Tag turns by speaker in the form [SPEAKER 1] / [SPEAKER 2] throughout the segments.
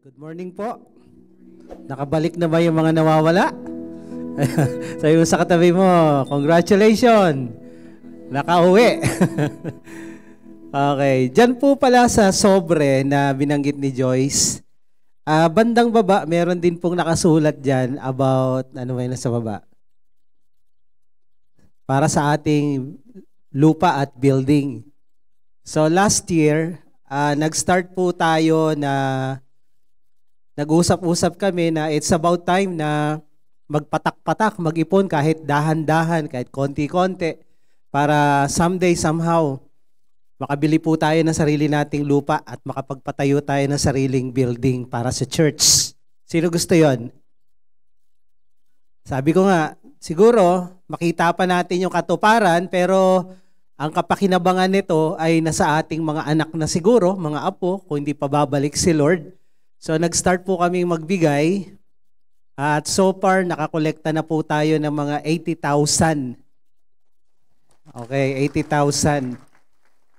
[SPEAKER 1] Good morning po. Nakabalik na ba yung mga nawawala? Sabi mo sa katabi mo, congratulations! Nakauwi. Okay. Diyan po pala sa sobre na binanggit ni Joyce, bandang baba, meron din pong nakasulat dyan about, ano ba yun sa baba? Para sa ating lupa at building. So last year, nag-start po tayo na nag-usap-usap kami na it's about time na magpatak-patak, mag-ipon kahit dahan-dahan, kahit konti-konti para someday, somehow, makabili po tayo ng sarili nating lupa at makapagpatayo tayo ng sariling building para sa church. Sino gusto yon? Sabi ko nga, siguro, makita pa natin yung katuparan, pero ang kapakinabangan nito ay nasa ating mga anak na siguro, mga apo, kung hindi pa babalik si Lord. So nag-start po kaming magbigay at so far nakakolekta na po tayo ng mga 80,000. Okay, 80,000.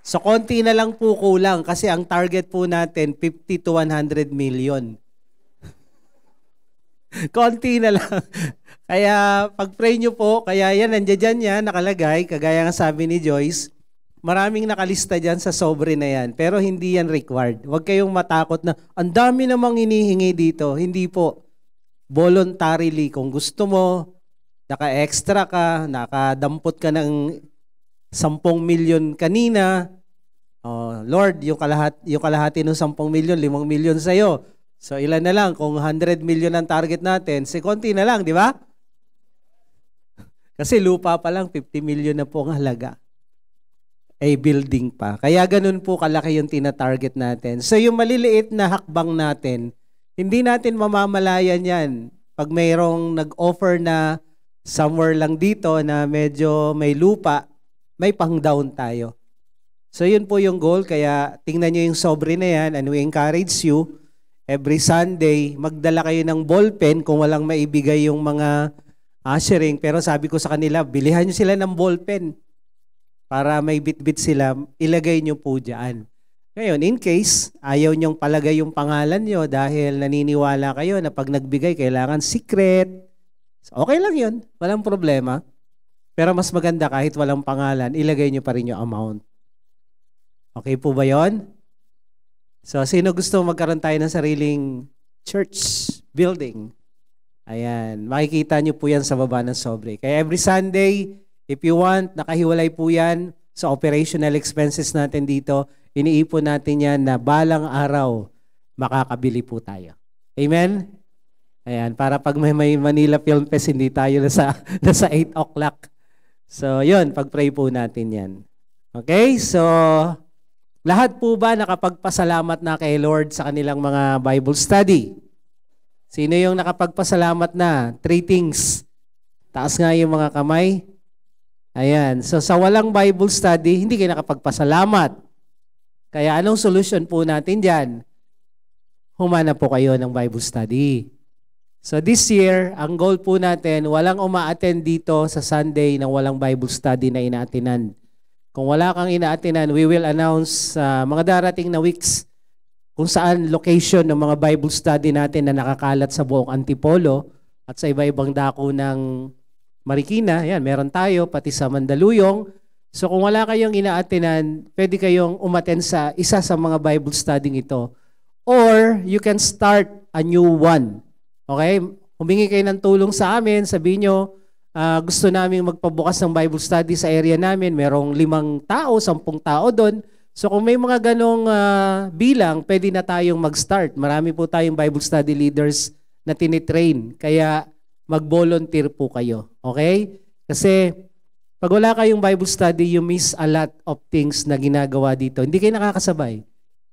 [SPEAKER 1] So konti na lang po kulang kasi ang target po natin 50 to 100 million. Konti na lang. Kaya pag-pray nyo po, kaya yan, nandiyan yan, nakalagay, kagaya nga sabi ni Joyce, maraming nakalista dyan sa sobre na yan, pero hindi yan required. Huwag kayong matakot na, ang dami namang hinihingi dito. Hindi po. Voluntarily, kung gusto mo, naka-extra ka, nakadampot ka ng 10 million kanina, Lord, yung kalahati ng 10 million, 5 million sa'yo. So ilan na lang, kung 100 million ang target natin, konti na lang, di ba? Kasi lupa pa lang, 50 million na po ang halaga. Building pa. Kaya ganun po kalaki yung tina-target natin. So yung maliliit na hakbang natin, hindi natin mamamalayan yan. Pag mayroong nag-offer na somewhere lang dito na medyo may lupa, may pang-down tayo. So yun po yung goal. Kaya tingnan nyo yung sobre na yan and we encourage you every Sunday, magdala kayo ng ballpen kung walang maibigay yung mga ushering. Pero sabi ko sa kanila, bilihan nyo sila ng ballpen. Para may bit-bit sila, ilagay nyo po dyan. Ngayon, in case, ayaw nyong palagay yung pangalan nyo dahil naniniwala kayo na pag nagbigay, kailangan secret. Okay lang yun. Walang problema. Pero mas maganda kahit walang pangalan, ilagay nyo pa rin yung amount. Okay po ba yun? So, sino gusto magkaroon tayo ng sariling church building? Ayan. Makikita nyo po yan sa baba ng sobre. Kaya every Sunday, if you want, nakahiwalay po yan sa operational expenses natin dito. Iniipon natin yan na balang araw, makakabili po tayo. Amen? Ayan, para pag may Manila Film Fest, hindi tayo nasa 8 o'clock. So, yun, pag-pray po natin yan. Okay, so, lahat po ba nakapagpasalamat na kay Lord sa kanilang mga Bible study? Sino yung nakapagpasalamat na? 3 things. Taas nga yung mga kamay. Ayan. So sa walang Bible study, hindi kayo nakapagpasalamat. Kaya anong solution po natin dyan? Humanap po kayo ng Bible study. So this year, ang goal po natin, walang uma-attend dito sa Sunday na walang Bible study na ina-attendan. Kung wala kang ina-attendan, we will announce mga darating na weeks kung saan location ng mga Bible study natin na nakakalat sa buong Antipolo at sa iba-ibang dako ng Marikina, yan, meron tayo, pati sa Mandaluyong. So kung wala kayong ina-attendan, pwede kayong umattend sa isa sa mga Bible study ito. Or you can start a new one. Okay? Humingi kayo ng tulong sa amin, sabihin nyo, gusto namin magpabukas ng Bible study sa area namin, merong 5 tao, 10 tao doon. So kung may mga ganong bilang, pwede na tayong mag-start. Marami po tayong Bible study leaders na tinitrain. Kaya mag-volunteer po kayo. Okay? Kasi pag wala kayong Bible study, you miss a lot of things na ginagawa dito. Hindi kayo nakakasabay.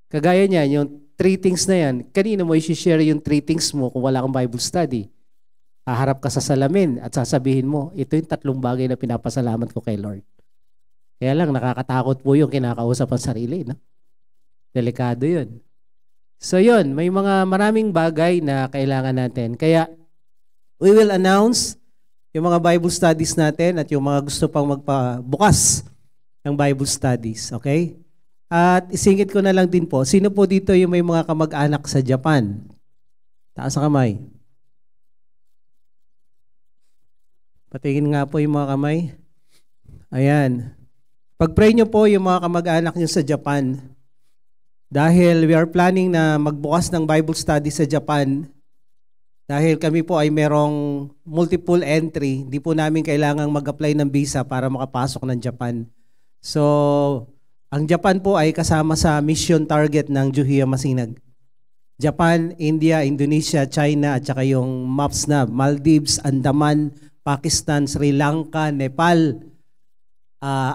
[SPEAKER 1] Kagaya niyan, yung 3 things na yan, kanino mo i-share yung 3 things mo kung wala kang Bible study? Haharap ka sa salamin at sasabihin mo, ito yung 3 bagay na pinapasalamat ko kay Lord. Kaya lang, nakakatakot po yung kinakausap ang sarili. No? Delikado yun. So yun, may maraming bagay na kailangan natin. Kaya, we will announce yung mga Bible studies natin at yung mga gusto pang magpabukas ng Bible studies. Okay? At isingit ko na lang din po, sino po dito yung may mga kamag-anak sa Japan? Taas ang kamay. Patingin nga po yung mga kamay. Ayan. Pag-pray nyo po yung mga kamag-anak nyo sa Japan. Dahil we are planning na magbukas ng Bible study sa Japan. Dahil kami po ay merong multiple entry, di po namin kailangang mag-apply ng visa para makapasok ng Japan. So, ang Japan po ay kasama sa mission target ng Juhia Masinag. Japan, India, Indonesia, China, at saka yung maps na Maldives, Andaman, Pakistan, Sri Lanka, Nepal,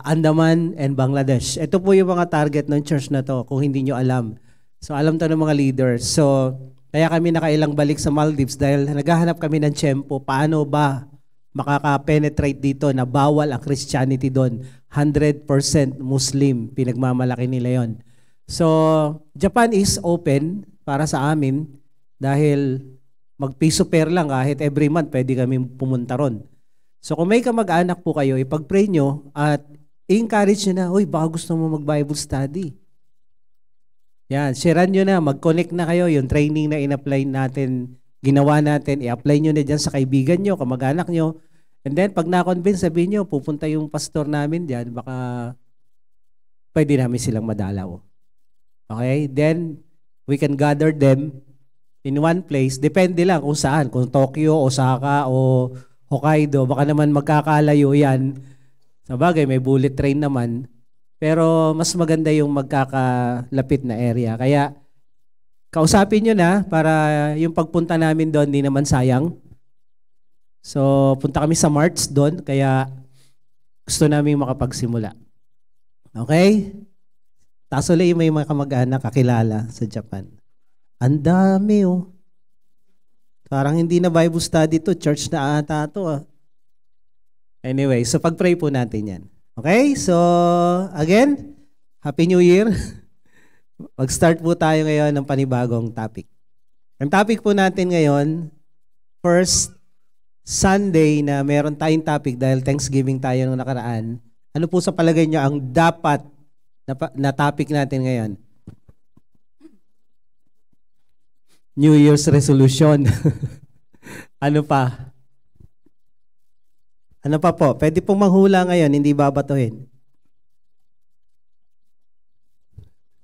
[SPEAKER 1] Andaman, and Bangladesh. Ito po yung mga target ng church na to kung hindi nyo alam. So alam to ng mga leaders. So kaya kami nakailang balik sa Maldives dahil naghahanap kami ng tiyempo. Paano ba makaka-penetrate dito na bawal ang Christianity doon? 100% Muslim. Pinagmamalaki nila yon. So Japan is open para sa amin dahil mag-piso per lang kahit every month pwede kami pumunta ron. So kung may kamag-anak po kayo, ipag-pray nyo at i-encourage nyo na, uy, baka gusto mo mag-Bible study. Yan, sharean nyo na, mag-connect na kayo, yung training na in-apply natin, ginawa natin, i-apply nyo na dyan sa kaibigan nyo, kamag-anak nyo. And then pag na-convince, sabihin nyo, pupunta yung pastor namin dyan, baka pwede namin silang madalaw. Okay? Then we can gather them in one place, depende lang kung saan, kung Tokyo, Osaka, o Hokkaido, baka naman magkakalayo yan. Sa bagay, may bullet train naman, pero mas maganda yung magkakalapit na area. Kaya, kausapin nyo na para yung pagpunta namin doon, di naman sayang. So, punta kami sa March doon, kaya gusto namin makapagsimula. Okay? Taas ulit may mga kamag-anak kakilala sa Japan. Ang dami oh. Parang hindi na Bible study to, church na ata to ah. Anyway, so pag-pray po natin yan. Okay? So, again, Happy New Year. Mag-start po tayo ngayon ng panibagong topic. Ang topic po natin ngayon, first Sunday na meron tayong topic dahil Thanksgiving tayo nung nakaraan. Ano po sa palagay nyo ang dapat na topic natin ngayon? New Year's resolution. Ano pa? Ano pa po? Pwede pong manghula ngayon, hindi babatuhin.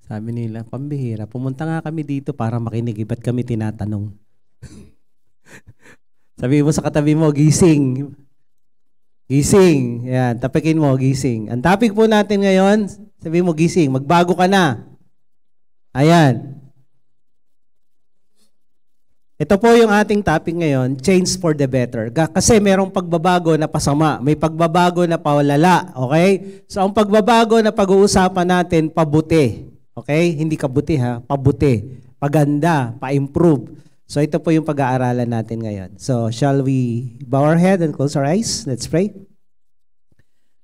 [SPEAKER 1] Sabi nila, pambihira. Pumunta nga kami dito para makinig. Ba't kami tinatanong? Sabi mo sa katabi mo, gising. Gising. Yan, tapikin mo, gising. Ang topic po natin ngayon, sabi mo, gising. Magbago ka na. Ayan. Ito po yung ating topic ngayon, change for the better. Kasi merong pagbabago na pasama, may pagbabago na pawalala, okay? So ang pagbabago na pag-uusapan natin, pabuti. Okay? Hindi kabuti ha, pabuti. Paganda, pa-improve. So ito po yung pag-aaralan natin ngayon. So shall we bow our head and close our eyes? Let's pray.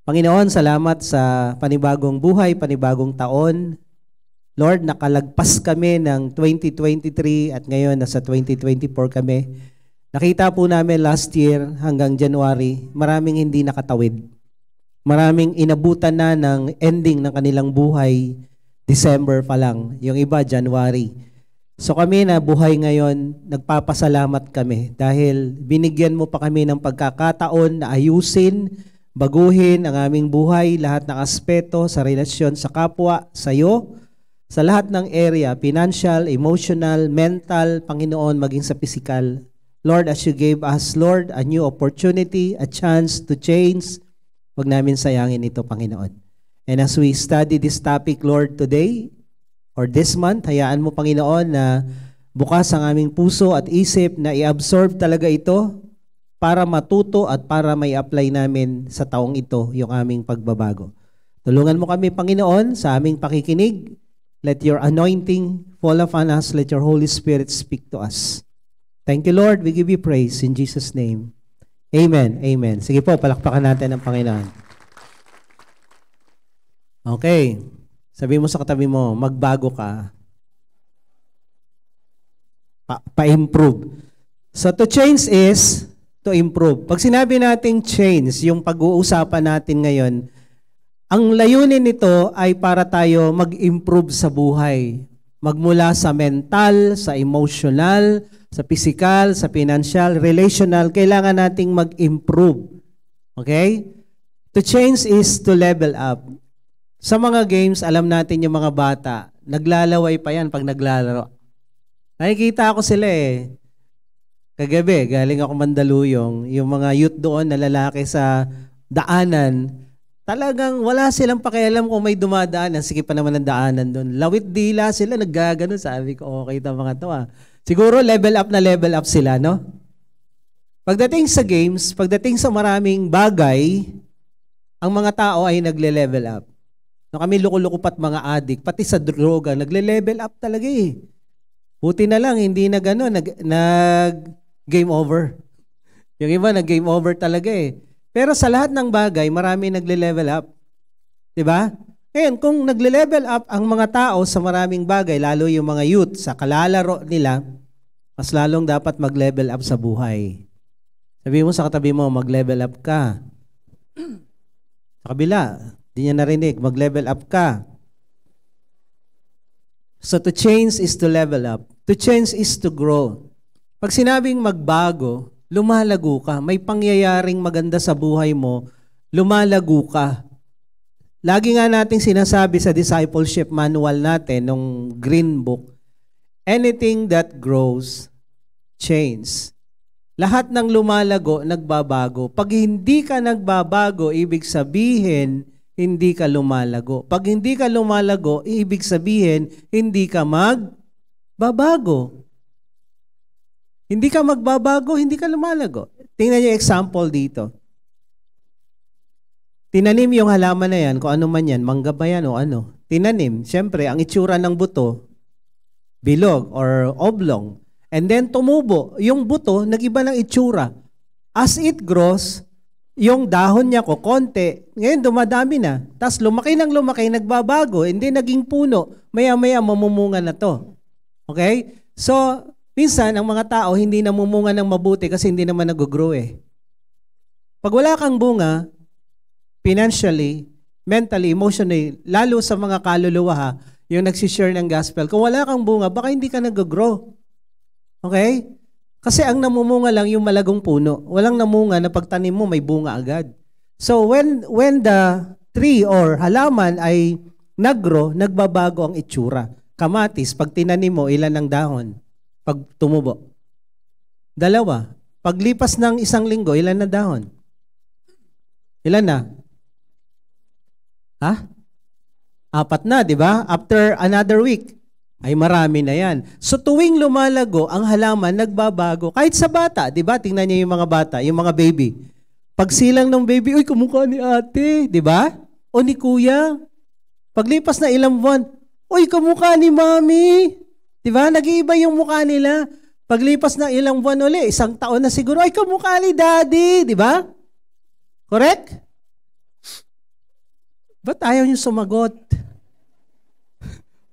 [SPEAKER 1] Panginoon, salamat sa panibagong buhay, panibagong taon. Lord, nakalagpas kami ng 2023 at ngayon nasa 2024 kami. Nakita po namin last year hanggang January, maraming hindi nakatawid. Maraming inabutan na ng ending ng kanilang buhay, December pa lang. Yung iba, January. So kami na buhay ngayon, nagpapasalamat kami dahil binigyan mo pa kami ng pagkakataon na ayusin, baguhin ang aming buhay, lahat ng aspeto sa relasyon sa kapwa, sa iyo, sa lahat ng area, financial, emotional, mental, Panginoon, maging sa physical. Lord, as you gave us, Lord, a new opportunity, a chance to change, huwag namin sayangin ito, Panginoon. And as we study this topic, Lord, today, or this month, hayaan mo, Panginoon, na bukas ang aming puso at isip na i-absorb talaga ito para matuto at para may apply namin sa taong ito yung aming pagbabago. Tulungan mo kami, Panginoon, sa aming pakikinig. Let your anointing fall upon us. Let your Holy Spirit speak to us. Thank you, Lord. We give you praise in Jesus' name. Amen. Amen. Sige po, palakpakan natin ang Panginoon. Okay. Sabi mo sa katabi mo, magbago ka. Pa-improve. So to change is to improve. Pag sinabi nating change, yung pag-uusapan natin ngayon, ang layunin nito ay para tayo mag-improve sa buhay. Magmula sa mental, sa emotional, sa physical, sa financial, relational, kailangan nating mag-improve. Okay? To change is to level up. Sa mga games, alam natin yung mga bata, naglalaway pa yan pag naglalaro. Nakikita ko sila eh. Kagabi, galing ako Mandaluyong, yung mga youth doon na lalaki sa daanan, talagang wala silang pakialam kung may dumadaanan. Sige pa naman ang daanan doon. Lawit dila sila, naggagano. Sabi ko, okay ito mga to ah. Siguro level up sila, no? Pagdating sa games, pagdating sa maraming bagay, ang mga tao ay nagle-level up. No, kami loko-loko pat mga adik, pati sa droga, nagle-level up talaga eh. Buti na lang, hindi na gano'n, nag-game over. Yung iba, nag-game over talaga eh. Pero sa lahat ng bagay, marami nagle-level up. Diba? Ngayon, kung nagle-level up ang mga tao sa maraming bagay, lalo yung mga youth, sa kalalaro nila, mas lalong dapat mag-level up sa buhay. Sabi mo sa katabi mo, mag-level up ka. Sa kabila, di niya narinig, mag-level up ka. So to change is to level up. To change is to grow. Pag sinabing magbago, lumalago ka. May pangyayaring maganda sa buhay mo, lumalago ka. Lagi nga nating sinasabi sa discipleship manual natin, nung green book, anything that grows, change. Lahat ng lumalago, nagbabago. Pag hindi ka nagbabago, ibig sabihin, hindi ka lumalago. Pag hindi ka lumalago, ibig sabihin, hindi ka magbabago. Hindi ka magbabago, hindi ka lumalago. Tingnan niyo example dito. Tinanim yung halaman na yan, kung ano man yan, mangga ba yan o ano. Tinanim, siyempre, ang itsura ng buto, bilog or oblong. And then tumubo, yung buto, nag-iba ng itsura. As it grows, yung dahon niya ko, konti, ngayon dumadami na. Tapos lumaki, nagbabago, hindi naging puno. Maya-maya, mamumunga na to. Okay? So, minsan, ang mga tao hindi namumunga ng mabuti kasi hindi naman nag-grow eh. Pag wala kang bunga, financially, mentally, emotionally, lalo sa mga kaluluwa ha, yung nagsishare ng gospel, kung wala kang bunga, baka hindi ka nag-grow. Okay? Kasi ang namumunga lang yung malagong puno. Walang namunga na pagtanim mo may bunga agad. So when the tree or halaman ay naggrow, nagbabago ang itsura. Kamatis, pag tinanim mo, ilan ang dahon? Pag tumubo? 2. Paglipas ng 1 linggo, ilan na dahon? Ilan na? Ha? 4 na, di ba? After another week, ay marami na yan. So tuwing lumalago, ang halaman nagbabago. Kahit sa bata, di ba? Tingnan niyo yung mga bata, yung mga baby. Pag silang ng baby, uy, kamukha ni ate, di ba? O ni kuya. Paglipas na ilang buwan, uy, kamukha ni mami. Di ba? Nag-iiba yung mukha nila. Paglipas na ilang buwan uli, 1 taon na siguro, ay, kamukha ni daddy. Di ba? Correct? Ba't ayaw niyo sumagot?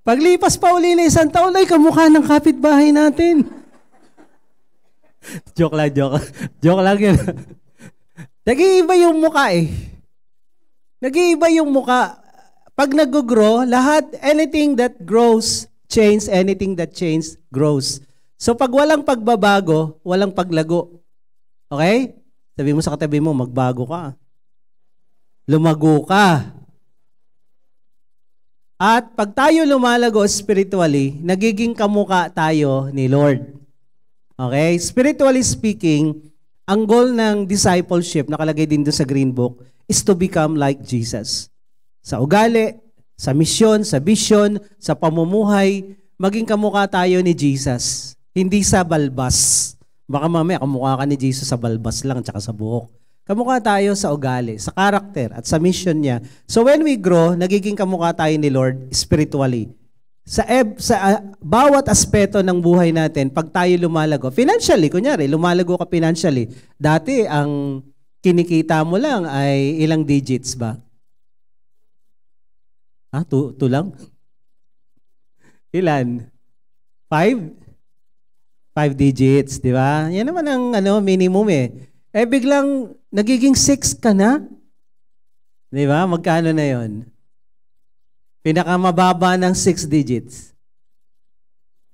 [SPEAKER 1] Paglipas pa uli na 1 taon, ay kamukha ng kapitbahay natin. Joke lang. Joke lang yun. Nag-iiba yung mukha eh. Nag-iiba yung mukha. Pag nag-grow, lahat, anything that grows, change, anything that change, grows. So pag walang pagbabago, walang paglago. Okay? Sabi mo sa katabi mo, magbago ka. Lumago ka. At pag tayo lumalago spiritually, nagiging kamukha tayo ni Lord. Okay? Spiritually speaking, ang goal ng discipleship, nakalagay din doon sa Green Book, is to become like Jesus. Sa ugali, sa misyon, sa vision, sa pamumuhay, maging kamukha tayo ni Jesus. Hindi sa balbas. Baka mamaya kamukha ka ni Jesus sa balbas lang tsaka sa buhok. Kamukha tayo sa ugali, sa karakter, at sa mission niya. So when we grow, nagiging kamukha tayo ni Lord spiritually. Sa bawat aspeto ng buhay natin, pag tayo lumalago, financially, kunyari, lumalago ka financially, dati ang kinikita mo lang ay ilang digits ba? 2 lang? Ilan? 5 digits, di ba? Yan naman ang minimum eh. Biglang nagiging 6 ka na? Di ba? Magkano na yon? Pinakamababa ng 6 digits.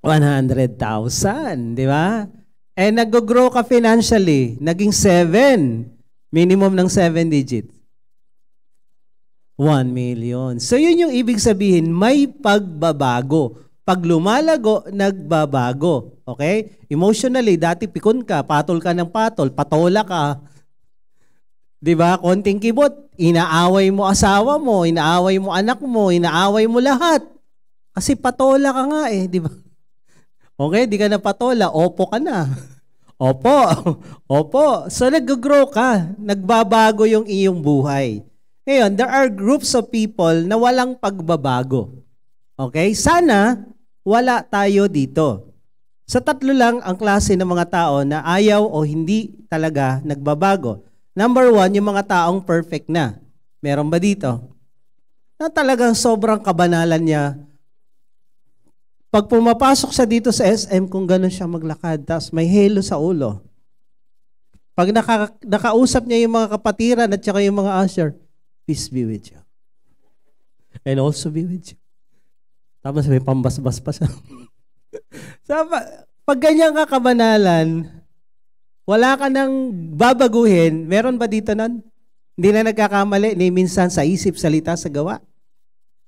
[SPEAKER 1] 100,000, di ba? And nag-grow ka financially, naging 7. Minimum ng 7 digits. 1 million. So yun yung ibig sabihin, may pagbabago. Pag lumalago, nagbabago. Okay? Emotionally, dati pikon ka, patol ka ng patol, patola ka. Di ba? Konting kibot, inaaway mo asawa mo, inaaway mo anak mo, inaaway mo lahat. Kasi patola ka nga eh, di ba? Okay, di ka na patola, opo ka na. Opo, opo. So nag-grow ka, nagbabago yung iyong buhay. Ngayon, there are groups of people na walang pagbabago. Okay? Sana wala tayo dito. Sa 3 lang ang klase ng mga tao na ayaw o hindi talaga nagbabago. Number 1, yung mga taong perfect na. Meron ba dito? Na talagang sobrang kabanalan niya. Pag pumapasok siya dito sa SM, kung gano'n siya maglakad, tapos may halo sa ulo. Pag nakausap niya yung mga kapatiran at saka yung mga usher, peace be with you. And also be with you. Tapos may pambasbas pa siya. So, pag ganyan ka kabanalan, wala ka nang babaguhin, meron ba dito nun? Hindi na nagkakamali, ni minsan sa isip, salita, sa gawa.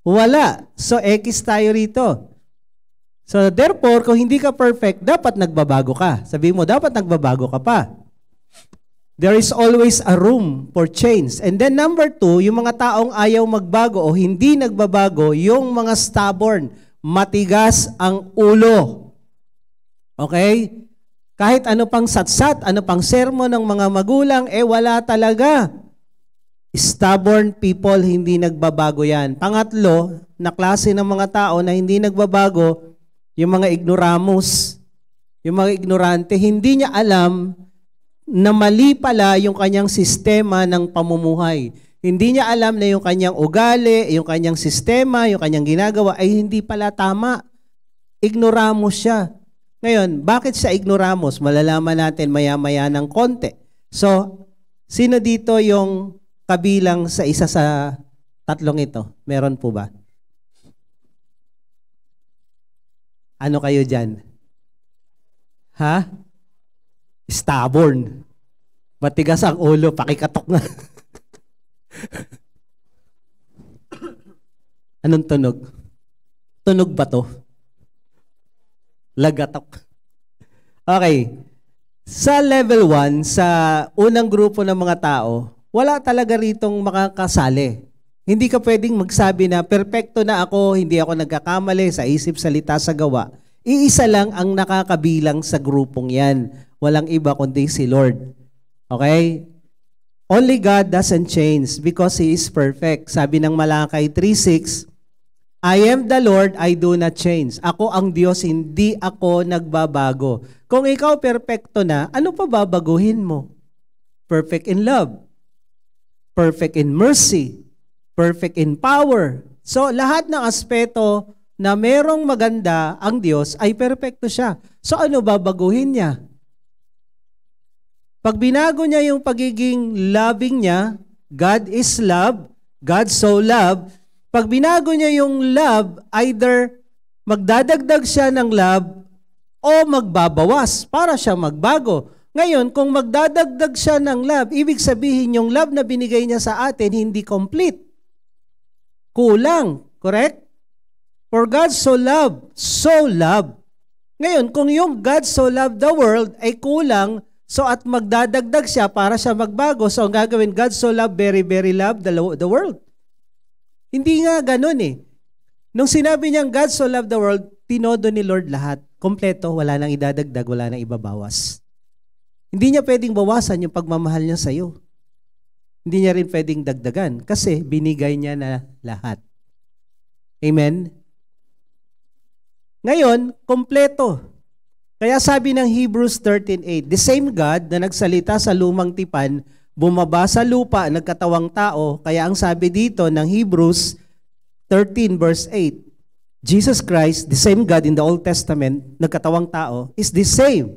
[SPEAKER 1] Wala. So, X tayo rito. So, therefore, kung hindi ka perfect, dapat nagbabago ka. Sabihin mo, dapat nagbabago ka pa. There is always a room for change. And then number 2, yung mga taong ayaw magbago o hindi nagbabago, yung mga stubborn, matigas ang ulo. Okay? Kahit ano pang satsat, ano pang sermon ng mga magulang, wala talaga. Stubborn people, hindi nagbabago yan. Pangatlo, na klase ng mga tao na hindi nagbabago, yung mga ignoramus, yung mga ignorante, hindi niya alam na mali pala yung kanyang sistema ng pamumuhay. Hindi niya alam na yung kanyang ugali, yung kanyang sistema, yung kanyang ginagawa ay hindi pala tama. Ignoramus siya. Ngayon, bakit siya ignoramus? Malalaman natin maya-maya ng konti. So, sino dito yung kabilang sa isa sa 3 ito? Meron po ba? Ano kayo dyan? Ha? Stubborn. Matigas ang ulo, pakikatok na. Anong tunog? Tunog ba to? Lagatok. Okay. Sa level 1, sa unang grupo ng mga tao, wala talaga ritong makakasali. Hindi ka pwedeng magsabi na perpekto na ako, hindi ako nagkakamali sa isip, salita, sa gawa. Iisa lang ang nakakabilang sa grupong yan. Walang iba kundi si Lord. Okay? Only God doesn't change because He is perfect. Sabi ng Malakay 3:6, I am the Lord, I do not change. Ako ang Diyos, hindi ako nagbabago. Kung ikaw perpekto na, ano pa babaguhin mo? Perfect in love. Perfect in mercy. Perfect in power. So, lahat ng aspeto na merong maganda ang Diyos ay perpekto siya. So, ano babaguhin niya? Pag binago niya yung pagiging loving niya, God is love, God so love, pag binago niya yung love, either magdadagdag siya ng love o magbabawas para siya magbago. Ngayon, kung magdadagdag siya ng love, ibig sabihin yung love na binigay niya sa atin hindi complete. Kulang. Correct? For God so loved, so loved. Ngayon, kung yung God so loved the world ay kulang, so at magdadagdag siya para siya magbago, so ang gagawin, God so loved, very, very loved the world. Hindi nga ganun eh. Nung sinabi niyang God so loved the world, tinodo ni Lord lahat. Kompleto, wala nang idadagdag, wala nang ibabawas. Hindi niya pwedeng bawasan yung pagmamahal niya sa iyo. Hindi niya rin pwedeng dagdagan kasi binigay niya na lahat. Amen? Ngayon, kompleto. Kaya sabi ng Hebrews 13:8, the same God na nagsalita sa lumang tipan, bumaba sa lupa, nagkatawang tao. Kaya ang sabi dito ng Hebrews 13 verse 8, Jesus Christ, the same God in the Old Testament, nagkatawang tao, is the same.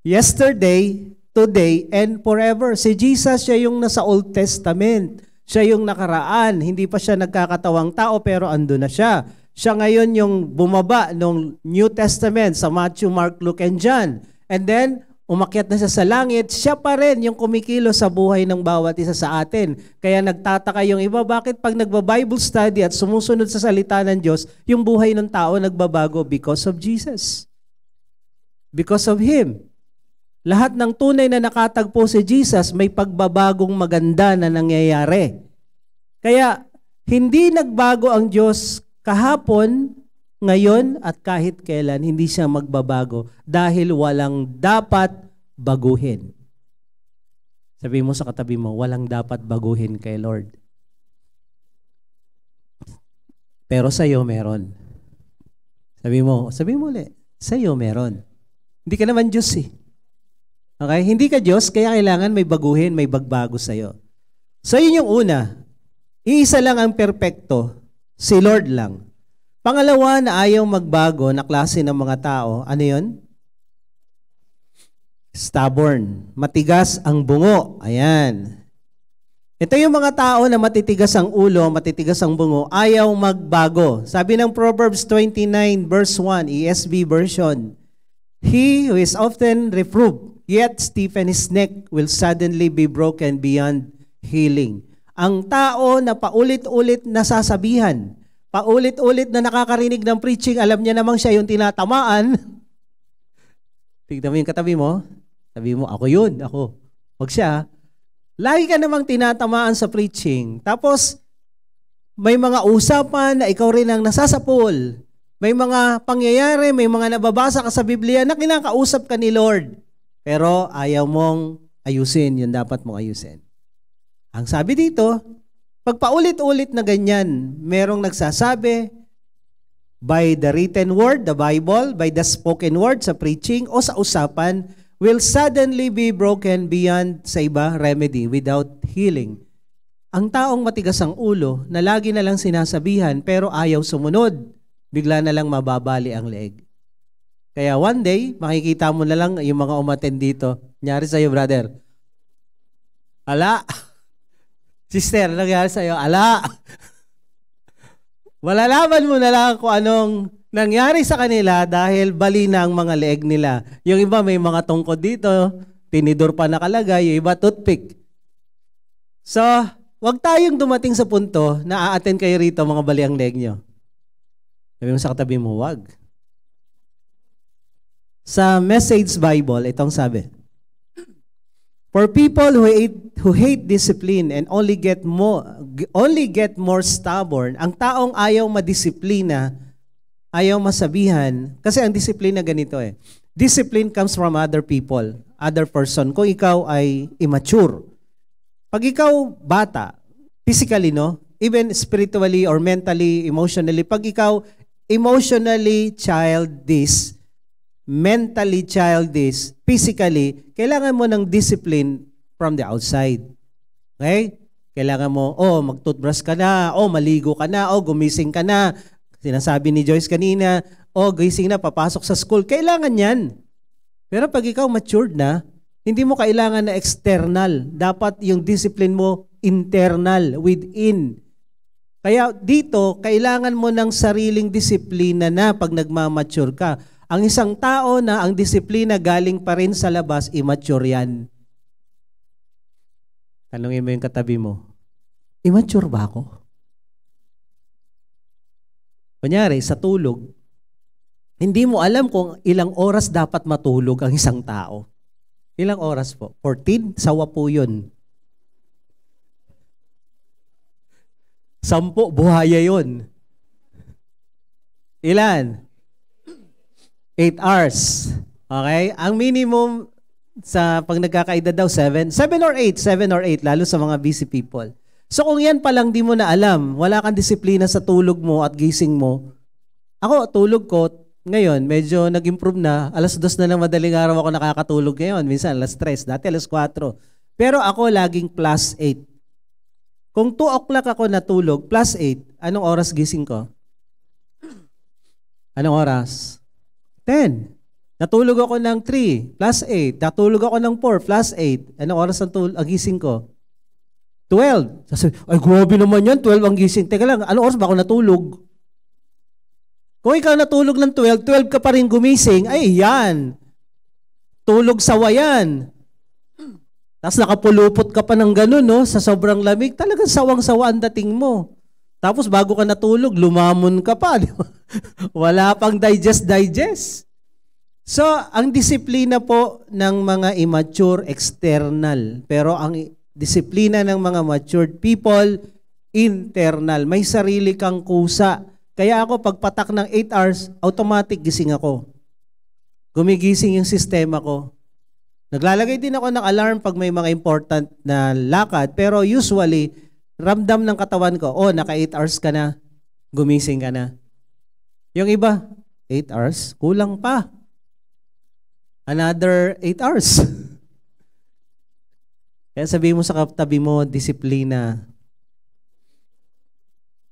[SPEAKER 1] Yesterday, today, and forever. Si Jesus, siya yung nasa Old Testament. Siya yung nakaraan. Hindi pa siya nagkakatawang tao, pero ando na siya. Siya ngayon yung bumaba ng New Testament sa Matthew, Mark, Luke, and John. And then, umakyat na siya sa langit, siya pa rin yung kumikilos sa buhay ng bawat isa sa atin. Kaya nagtataka yung iba, bakit pag nagba-Bible study at sumusunod sa salita ng Diyos, yung buhay ng tao nagbabago? Because of Jesus. Because of Him. Lahat ng tunay na nakatagpo si Jesus, may pagbabagong maganda na nangyayari. Kaya, hindi nagbago ang Diyos kahapon, ngayon, at kahit kailan, hindi siya magbabago dahil walang dapat baguhin. Sabi mo sa katabi mo, walang dapat baguhin kay Lord. Pero sa'yo meron. Sabi mo ulit, sa'yo meron. Hindi ka naman Diyos eh. Okay? Hindi ka Diyos, kaya kailangan may baguhin, may bagbago sa'yo. So yun yung una. Iisa lang ang perpekto, si Lord lang. Pangalawa na ayaw magbago na klase ng mga tao, ano yun? Stubborn. Matigas ang bungo. Ayan. Ito yung mga tao na matitigas ang ulo, matitigas ang bungo, ayaw magbago. Sabi ng Proverbs 29 verse 1, ESV version, He who is often reproved, yet stiffen his neck, will suddenly be broken beyond healing. Ang tao na paulit-ulit nasasabihan, paulit-ulit na nakakarinig ng preaching, alam niya namang siya yung tinatamaan. Tignan mo yung katabi mo. Sabi mo, ako yun, ako. Wag siya. Lagi ka namang tinatamaan sa preaching. Tapos, may mga usapan na ikaw rin ang nasasapol. May mga pangyayari, may mga nababasa ka sa Biblia na kinakausap ka ni Lord. Pero ayaw mong ayusin, yun dapat mong ayusin. Ang sabi dito, pag paulit-ulit na ganyan, merong nagsasabi by the written word, the Bible, by the spoken word sa preaching o sa usapan, will suddenly be broken beyond sa iba remedy, without healing. Ang taong matigas ang ulo na lagi na lang sinasabihan pero ayaw sumunod, bigla na lang mababali ang leeg. Kaya one day, makikita mo na lang yung mga umattend dito. Nangyari sa'yo, brother. Ala! Sister, nangyari sa'yo, ala! Malalaman mo na lang kung anong nangyari sa kanila dahil bali na ang mga leeg nila. Yung iba may mga tungkod dito, tinidor pa nakalagay, yung iba toothpick. So, wag tayong dumating sa punto na a-attend kayo rito mga bali ang leeg nyo. Sabi mo sa katabi mo, wag. Sa Message Bible, itong sabi, for people who hate discipline and only get more stubborn, ang taong ayaw madisiplina, ayaw masabihan, kasi ang disiplina ganito eh. Discipline comes from other people, other person. Kung ikaw ay immature, pag ikaw bata, physically, no? Even spiritually or mentally, emotionally, pag ikaw emotionally childish, mentally childish, physically, kailangan mo ng discipline from the outside. Okay? Kailangan mo, mag-toothbrush ka na, maligo ka na, gumising ka na. Sinasabi ni Joyce kanina, gising na, papasok sa school. Kailangan yan. Pero pag ikaw matured na, hindi mo kailangan na external. Dapat yung discipline mo internal, within. Kaya dito, kailangan mo ng sariling disiplina na pag nagmamature ka. Ang isang tao na ang disiplina galing pa rin sa labas, immature yan. Tanungin mo yung katabi mo, immature ba ako? Kunyari, sa tulog, hindi mo alam kung ilang oras dapat matulog ang isang tao. Ilang oras po? 14? Sawa po yun. 10, buhaya yun. Ilan? 8 hours. Okay? Ang minimum sa pag nagkakaedad daw, 7 or 8, lalo sa mga busy people. So kung yan pa lang di mo na alam, wala kang disiplina sa tulog mo at gising mo. Ako, tulog ko, ngayon, medyo nag-improve na. 2:00 na ng madaling araw ako nakakatulog ngayon. Minsan, 3:00. Dati, 4:00. Pero ako, laging +8. Kung 2 o'clock ako natulog, +8, anong oras gising ko? Anong oras? 10. Natulog ako ng 3, +8. Natulog ako ng 4, +8. Anong oras ang gising ko? 12. Sasabi, ay grabe naman yan, 12 ang gising. Teka lang, anong oras ba ako natulog? Kung ikaw natulog ng 12, 12 ka pa rin gumising, ay yan. Tulog sawa yan. Tapos nakapulupot ka pa ng ganun, no? Sa sobrang lamig, talagang sawang-sawa ang dating mo. Tapos bago ka natulog, lumamon ka pa. Di ba? Wala pang digest. So, ang disiplina po ng mga immature, external. Pero ang disiplina ng mga matured people, internal. May sarili kang kusa. Kaya ako, pagpatak ng 8 hours, automatic gising ako. Gumigising yung sistema ko. Naglalagay din ako ng alarm pag may mga important na lakad, pero usually, ramdam ng katawan ko, naka 8 hours ka na, gumising ka na. Yung iba, 8 hours, kulang pa. Another 8 hours. Kaya sabihin mo sa katabi mo, disiplina.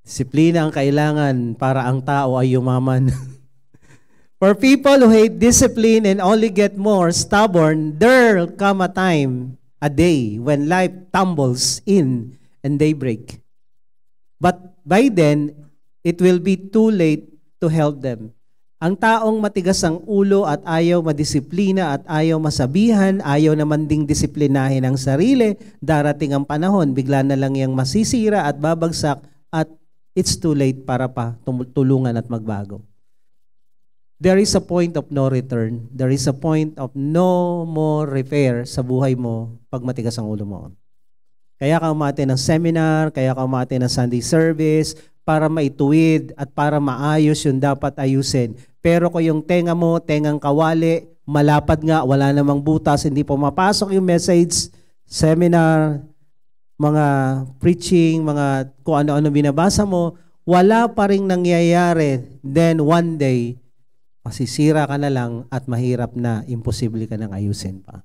[SPEAKER 1] Disiplina ang kailangan para ang tao ay yumaman. For people who hate discipline and only get more stubborn, there'll come a time, a day, when life tumbles in and they break. But by then, it will be too late to help them. Ang taong matigas ang ulo at ayaw madisiplina at ayaw masabihan, ayaw naman ding disiplinahin ang sarili, darating ang panahon, bigla na lang yang masisira at babagsak at it's too late para pa tulungan at magbago. There is a point of no return. There is a point of no more repair sa buhay mo pag matigas ang ulo mo. Kaya ka umate ng seminar, kaya ka umate ng Sunday service, para maituwid at para maayos yung dapat ayusin. Pero kung yung tenga mo, tengang kawali, malapad nga, wala namang butas, hindi pumapasok yung message, seminar, mga preaching, mga kung ano-ano binabasa mo, wala pa rin nangyayari. Then one day, masisira ka na lang at mahirap na, imposible ka nang ayusin pa.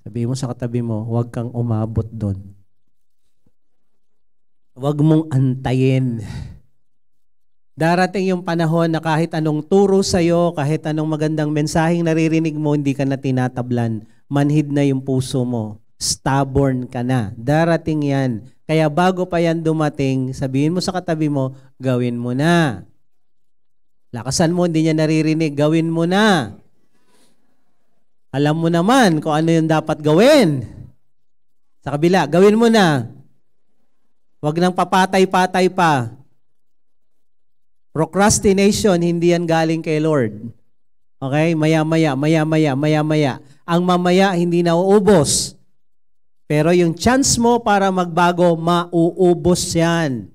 [SPEAKER 1] Sabihin mo sa katabi mo, huwag kang umabot doon. Huwag mong antayin. Darating yung panahon na kahit anong turo sa'yo, kahit anong magandang mensaheng naririnig mo, hindi ka na tinatablan. Manhid na yung puso mo. Stubborn ka na. Darating yan. Kaya bago pa yan dumating, sabihin mo sa katabi mo, gawin mo na. Lakasan mo, hindi niya naririnig, gawin mo na. Alam mo naman kung ano yung dapat gawin. Sa kabila, gawin mo na. Huwag nang papatay-patay pa. Procrastination, hindi yan galing kay Lord. Okay? Maya-maya. Ang mamaya, hindi nauubos. Pero yung chance mo para magbago, mauubos yan.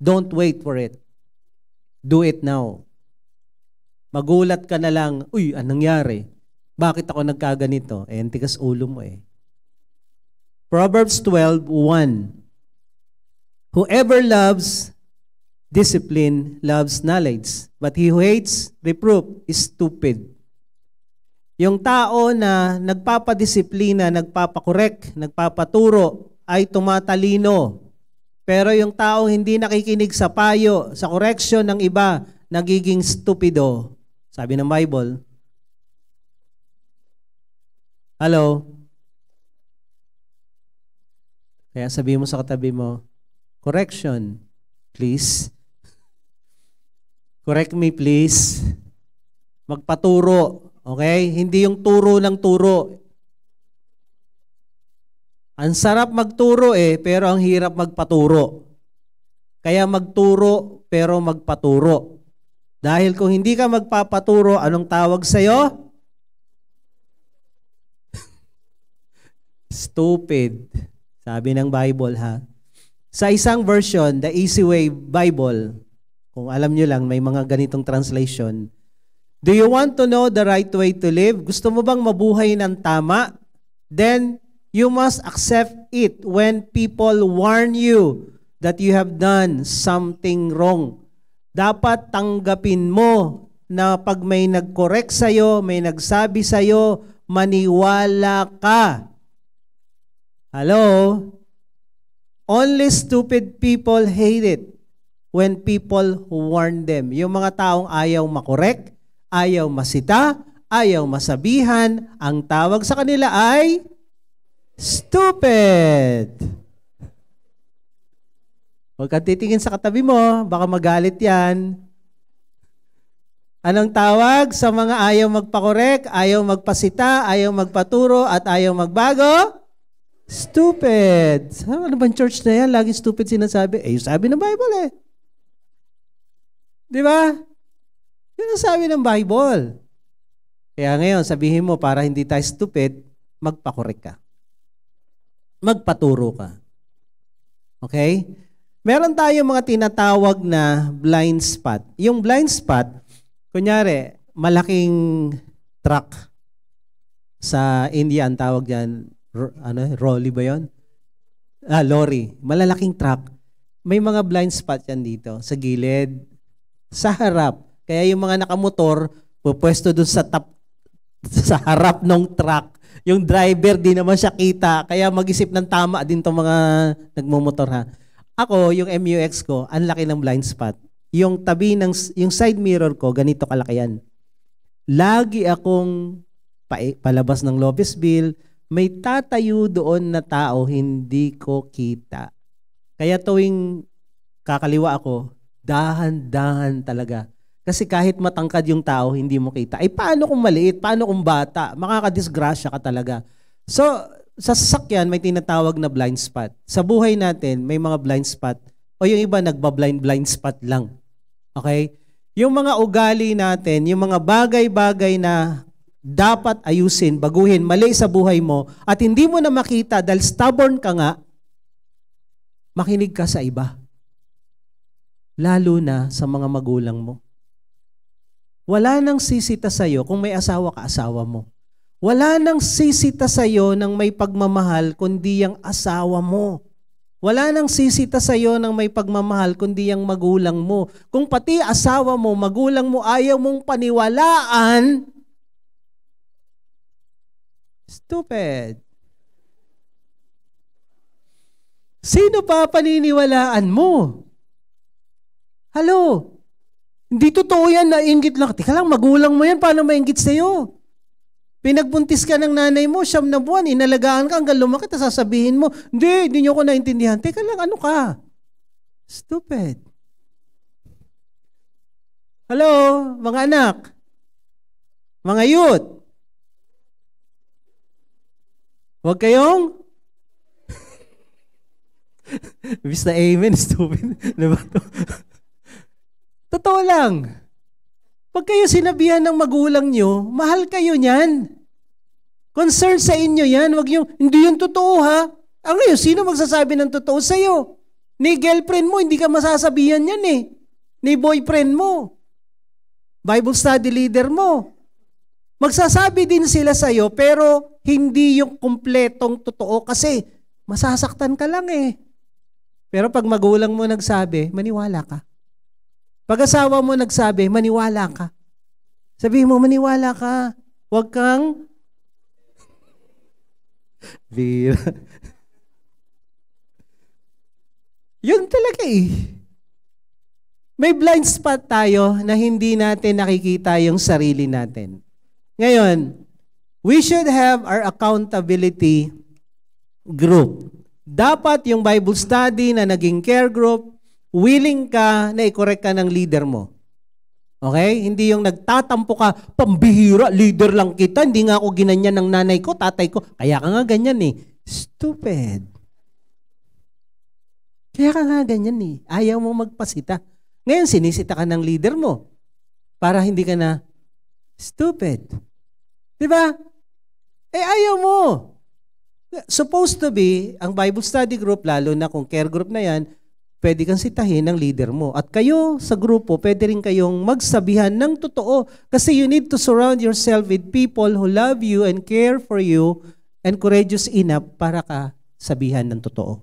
[SPEAKER 1] Don't wait for it. Do it now. Magulat ka na lang, uy, anong nangyari? Bakit ako nagkaganito? Tigas ulo mo eh. Proverbs 12:1. Whoever loves discipline loves knowledge, but he who hates reproof is stupid. Yung tao na nagpapadisiplina, nagpapakorek, nagpapaturo, ay tumatalino. Pero yung tao hindi nakikinig sa payo, sa correction ng iba, nagiging stupido. Sabi ng Bible. Hello? Kaya sabi mo sa katabi mo, correction, please. Correct me, please. Magpaturo, okay? Hindi yung turo ng turo. Ang sarap magturo pero ang hirap magpaturo. Kaya magturo, pero magpaturo. Dahil kung hindi ka magpapaturo, anong tawag sa'yo? Stupid. Sabi ng Bible, ha? Sa isang version, the Easy Way Bible, kung alam nyo lang, may mga ganitong translation. Do you want to know the right way to live? Gusto mo bang mabuhay ng tama? Then, you must accept it when people warn you that you have done something wrong. Dapat tanggapin mo na pag may nag-correct sa'yo, may nagsabi sa'yo, maniwala ka. Hello? Only stupid people hate it when people warn them. Yung mga taong ayaw makorek, ayaw masita, ayaw masabihan, ang tawag sa kanila ay stupid. Huwag kang titingin sa katabi mo, baka magalit yan. Anong tawag sa mga ayaw magpakorek, ayaw magpasita, ayaw magpaturo, at ayaw magbago? Stupid. Ano bang church na yan? Laging stupid sinasabi. Yung sabi ng Bible eh. Di ba? Yun ang sabi ng Bible. Kaya ngayon, sabihin mo, para hindi tayo stupid, magpakorek ka. Magpaturo ka. Okay? Meron tayong mga tinatawag na blind spot. Yung blind spot, kunyari, malaking truck sa India, ang tawag dyan, rolly ba yun? Lorry. Malalaking truck. May mga blind spot yan dito, sa gilid, sa harap. Kaya yung mga nakamotor, pupwesto dun sa harap ng truck. Yung driver, di naman siya kita. Kaya mag-isip ng tama din itong mga nagmumotor ha. Ako, yung MUX ko, ang laki ng blind spot. Yung tabi ng, yung side mirror ko, ganito kalaki yan. Lagi akong palabas ng Lopezville, may tatayo doon na tao, hindi ko kita. Kaya tuwing kakaliwa ako, dahan-dahan talaga. Kasi kahit matangkad yung tao, hindi mo kita. Ay, paano kung maliit? Paano kung bata? Makakadisgrasya ka talaga. So, sa sasakyan, may tinatawag na blind spot. Sa buhay natin, may mga blind spot. O yung iba, nagba-blind spot lang. Okay? Yung mga ugali natin, yung mga bagay-bagay na dapat ayusin, baguhin, mali sa buhay mo, at hindi mo na makita dahil stubborn ka nga, makinig ka sa iba. Lalo na sa mga magulang mo. Wala nang sisita sa'yo kung may asawa ka, asawa mo. Wala nang sisita sa'yo ng may pagmamahal kundi ang asawa mo. Wala nang sisita sa'yo ng may pagmamahal kundi ang magulang mo. Kung pati asawa mo, magulang mo, ayaw mong paniwalaan, stupid. Sino pa paniniwalaan mo? Hello? Hindi totoo yan, nainggit lang. Teka lang, magulang mo yan, paano mainggit sa'yo? Pinagbuntis ka ng nanay mo, 9 na buwan, inalagaan ka hanggang lumaki, sasabihin mo, hindi niyo ko naintindihan. Teka lang, ano ka? Stupid. Hello, mga anak? Mga youth? Huwag kayong? Bis na amen, stupid. Diba? Totoo lang. Pag kayo sinabihan ng magulang nyo, mahal kayo niyan. Concern sa inyo yan. Wag yung, hindi yung totoo ha. Ang ngayon, sino magsasabi ng totoo sa'yo? Ni girlfriend mo, hindi ka masasabihan yan eh. Ni boyfriend mo. Bible study leader mo. Magsasabi din sila sa'yo, pero hindi yung kumpletong totoo kasi masasaktan ka lang eh. Pero pag magulang mo nagsabi, maniwala ka. Pag asawa mo nagsabi, maniwala ka. Sabihin mo, maniwala ka. Huwag kang Bira. Yun talaga eh. May blind spot tayo na hindi natin nakikita yung sarili natin. Ngayon, we should have our accountability group. Dapat yung Bible study na naging care group, willing ka na i-correct ka ng leader mo. Okay? Hindi yung nagtatampo ka, pambihira, leader lang kita, hindi nga ako ginanyan ng nanay ko, tatay ko, kaya ka nga ganyan eh. Stupid. Kaya ka nga ganyan eh. Ayaw mo magpasita. Ngayon, sinisita ka ng leader mo para hindi ka na stupid. Diba? Eh, ayaw mo. Supposed to be, ang Bible study group, lalo na kung care group na yan, pwede kang sitahin ng leader mo. At kayo sa grupo, pwede rin kayong magsabihan ng totoo. Kasi you need to surround yourself with people who love you and care for you and courageous enough para ka sabihan ng totoo.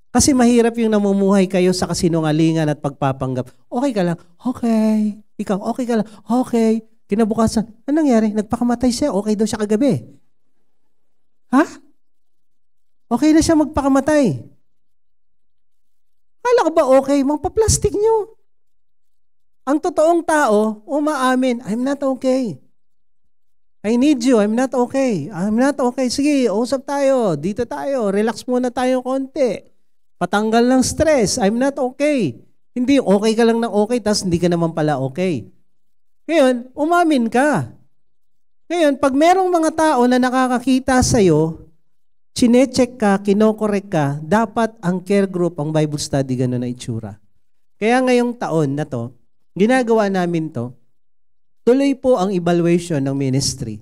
[SPEAKER 1] Kasi mahirap yung namumuhay kayo sa kasinungalingan at pagpapanggap. Okay ka lang? Okay. Ikaw, okay ka lang? Okay. Kinabukasan, anong nangyari? Nagpakamatay siya. Okay daw siya kagabi. Ha? Okay na siya magpakamatay. Kala ko ba okay? Magpa-plastic nyo. Ang totoong tao, umaamin, I'm not okay. I need you, I'm not okay. I'm not okay. Sige, usap tayo. Dito tayo. Relax muna tayo konti. Patanggal ng stress. I'm not okay. Hindi, okay ka lang na okay, tapos hindi ka naman pala okay. Ngayon, umamin ka. Ngayon, pag merong mga tao na nakakakita sa'yo, chinecheck ka, kinokorek ka, dapat ang care group, ang Bible study, gano'n na itsura. Kaya ngayong taon na to, ginagawa namin to, tuloy po ang evaluation ng ministry.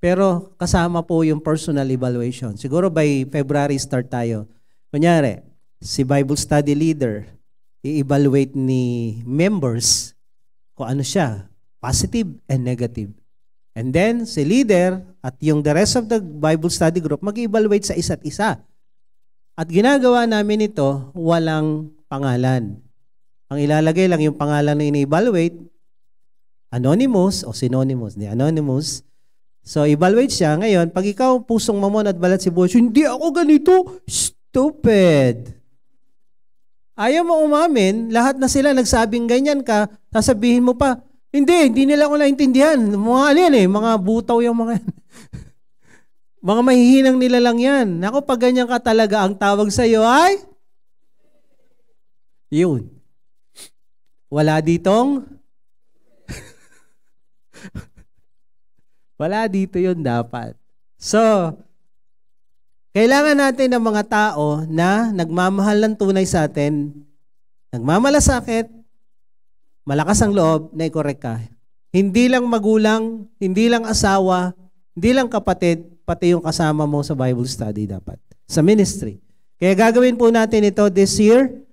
[SPEAKER 1] Pero kasama po yung personal evaluation. Siguro by February start tayo. Kunyari, si Bible study leader, i-evaluate ni members kung ano siya, positive and negative. And then, si leader at yung the rest of the Bible study group mag-evaluate sa isa't isa. At ginagawa namin ito, walang pangalan. Ang ilalagay lang yung pangalan na ini-evaluate, anonymous o synonymous, di anonymous. So, evaluate siya. Ngayon, pag ikaw pusong mamon at balat si Boss, hindi ako ganito, stupid. Ayaw mo umamin, lahat na sila nagsabing ganyan ka, sasabihin mo pa, hindi nila ako naintindihan. Mga ano yan eh, mga butaw yung mga yan. Mga mahihinang nila lang yan. Ako, pag ganyan ka talaga, ang tawag sa iyo ay? Yun. Wala ditong? Wala dito yun dapat. So, kailangan natin ng mga tao na nagmamahal ng tunay sa atin, nagmamalasakit, malakas ang loob na i-correct ka. Hindi lang magulang, hindi lang asawa, hindi lang kapatid, pati yung kasama mo sa Bible study dapat. Sa ministry. Kaya gagawin po natin ito this year.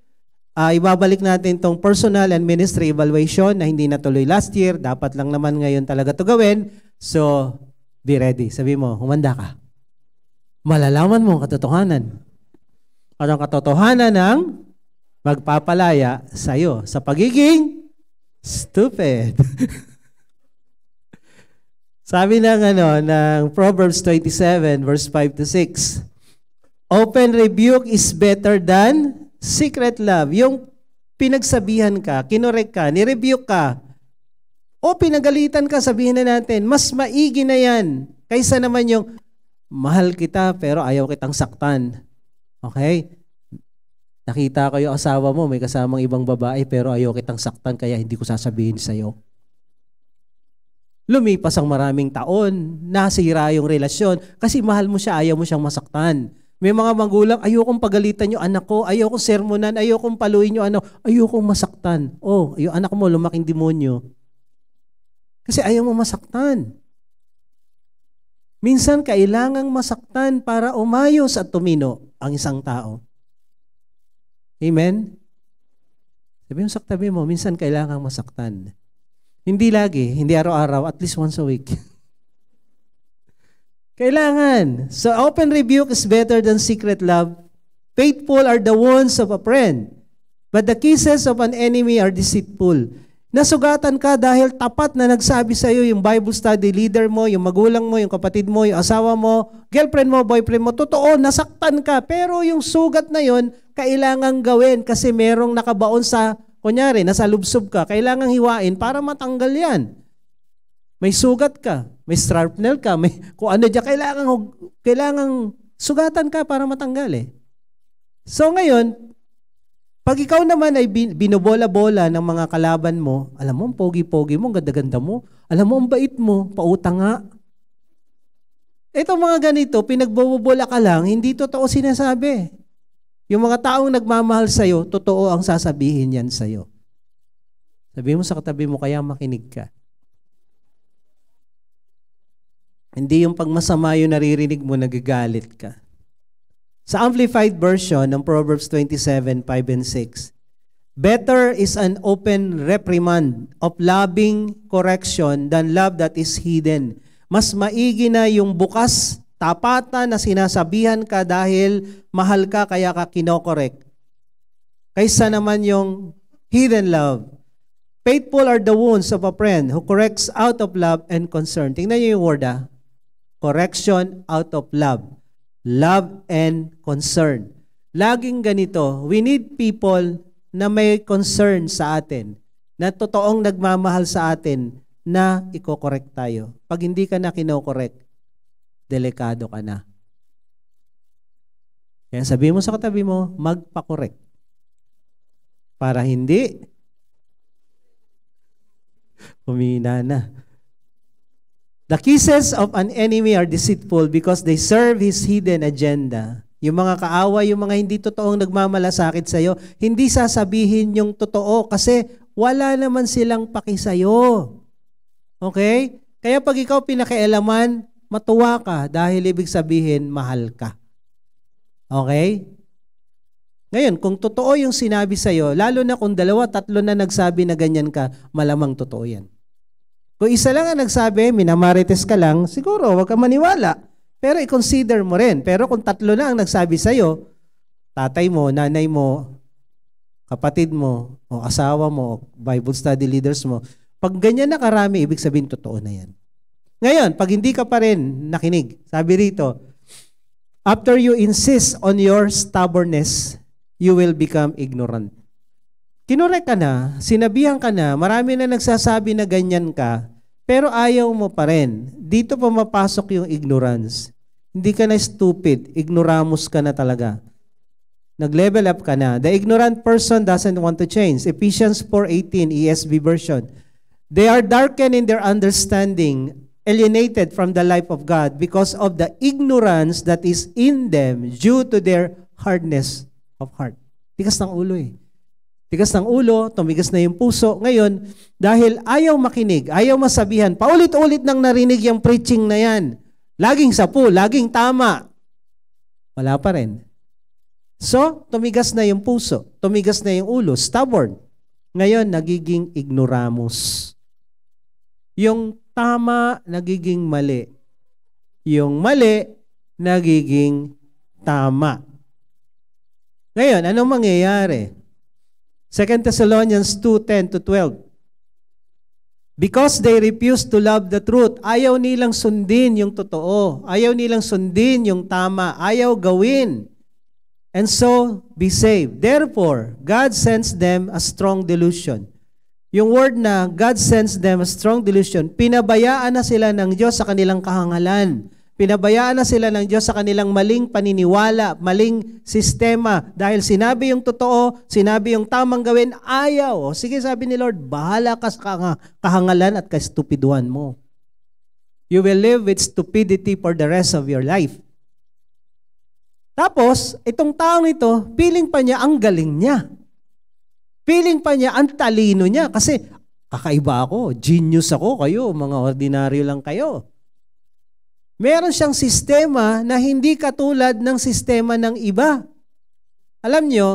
[SPEAKER 1] Ibabalik natin itong personal and ministry evaluation na hindi natuloy last year. Dapat lang naman ngayon talaga ito gawin. So, be ready. Sabi mo, humanda ka. Malalaman mo ang katotohanan. At ang katotohanan ng magpapalaya sa iyo sa pagiging stupid. Sabi ng Proverbs 27 verse 5 to 6. Open rebuke is better than secret love. Yung pinagsabihan ka, kinorek ka, nirebuke ka, o pinagalitan ka, sabihin na natin, mas maigi na yan kaysa naman yung mahal kita pero ayaw kitang saktan. Okay? Nakita ko yung asawa mo, may kasamang ibang babae, pero ayaw kitang saktan, kaya hindi ko sasabihin sa'yo. Lumipas ang maraming taon, nasira yung relasyon, kasi mahal mo siya, ayaw mo siyang masaktan. May mga magulang, ayokong pagalitan yung anak ko, ayokong sermonan, ayokong paluin yung ayokong masaktan. Oh, yung anak mo, lumaking demonyo. Kasi ayaw mo masaktan. Minsan, kailangang masaktan para umayos at tumino ang isang tao. Amen? Sabi mo sa katabi mo, minsan kailangang masaktan. Hindi lagi, hindi araw-araw, at least once a week. Kailangan. So open rebuke is better than secret love. Faithful are the wounds of a friend, but the kisses of an enemy are deceitful. Nasugatan ka dahil tapat na nagsabi sa iyo yung Bible study leader mo, yung magulang mo, yung kapatid mo, yung asawa mo, girlfriend mo, boyfriend mo. Totoo, nasaktan ka. Pero yung sugat na yon kailangang gawin kasi merong nakabaon sa, kunyari, nasa lubsob ka. Kailangang hiwain para matanggal yan. May sugat ka, may shrapnel ka, may kung ano dyan, kailangang sugatan ka para matanggal eh. So ngayon, pag ikaw naman ay binobola-bola ng mga kalaban mo, alam mo, ang pogi-pogi mo, ang ganda-ganda mo, alam mo, ang bait mo, pautang nga. Ito mga ganito, pinagbobola ka lang, hindi totoo sinasabi. Yung mga taong nagmamahal sa'yo, totoo ang sasabihin yan sa'yo. Sabi mo sa katabi mo, kaya makinig ka. Hindi yung pagmasama yung naririnig mo, nagagalit ka. Sa Amplified Version ng Proverbs 27, 5 and 6, better is an open reprimand of loving correction than love that is hidden. Mas maigi na yung bukas, tapatan na sinasabihan ka dahil mahal ka kaya ka kinokorek. Kaysa naman yung hidden love. Faithful are the wounds of a friend who corrects out of love and concern. Tingnan niyo yung word correction out of love. Love and concern. Laging ganito, we need people na may concern sa atin, na totoong nagmamahal sa atin, na iko-correct tayo. Pag hindi ka na kino-correct, delikado ka na. Kaya sabihin mo sa katabi mo, magpa-correct. Para hindi Humina na. The kisses of an enemy are deceitful because they serve his hidden agenda. Yung mga kaaway, yung mga hindi totoong nagmamalasakit sa'yo, hindi sasabihin yung totoo kasi wala naman silang paki sa'yo. Okay? Kaya pag ikaw pinakialaman, matuwa ka dahil ibig sabihin, mahal ka. Okay? Ngayon, kung totoo yung sinabi sa'yo, lalo na kung 2, 3 na nagsabi na ganyan ka, malamang totoo yan. Kung isa lang ang nagsabi, minamarites ka lang, siguro, wag ka maniwala. Pero i-consider mo rin. Pero kung 3 na ang nagsabi sa'yo, tatay mo, nanay mo, kapatid mo, o asawa mo, Bible study leaders mo, pag ganyan na karami, ibig sabihin totoo na yan. Ngayon, pag hindi ka pa rin nakinig, sabi rito, after you insist on your stubbornness, you will become ignorant. Kinurek ka na, sinabihan ka na, marami na nagsasabi na ganyan ka, pero ayaw mo pa rin. Dito pumapasok yung ignorance. Hindi ka na stupid, ignoramus ka na talaga. Nag-level up ka na. The ignorant person doesn't want to change. Ephesians 4:18, ESV version. They are darkened in their understanding, alienated from the life of God because of the ignorance that is in them due to their hardness of heart. Tigas ng ulo eh. Tigas ng ulo, tumigas na yung puso. Ngayon, dahil ayaw makinig, ayaw masabihan, paulit-ulit nang narinig yung preaching na yan. Laging sapu, laging tama. Wala pa rin. So, tumigas na yung puso, tumigas na yung ulo, stubborn. Ngayon, nagiging ignoramus. Yung tama, nagiging mali. Yung mali, nagiging tama. Ngayon, anong mangyayari? 2 Thessalonians 2:10-12. Because they refuse to love the truth, ayaw nilang sundin yung totoo. Ayaw nilang sundin yung tama. Ayaw gawin. And so, be saved. Therefore, God sends them a strong delusion. Yung word na God sends them a strong delusion, pinabayaan na sila ng Diyos sa kanilang kahangalan. Pinabayaan na sila ng Diyos sa kanilang maling paniniwala, maling sistema. Dahil sinabi yung totoo, sinabi yung tamang gawin, ayaw. O, sige, sabi ni Lord, bahala ka sa kahangalan at kastupiduhan mo. You will live with stupidity for the rest of your life. Tapos, itong taong ito, feeling pa niya ang galing niya. Feeling pa niya ang talino niya. Kasi, kakaiba ako, genius ako, kayo, mga ordinaryo lang kayo. Meron siyang sistema na hindi katulad ng sistema ng iba. Alam nyo,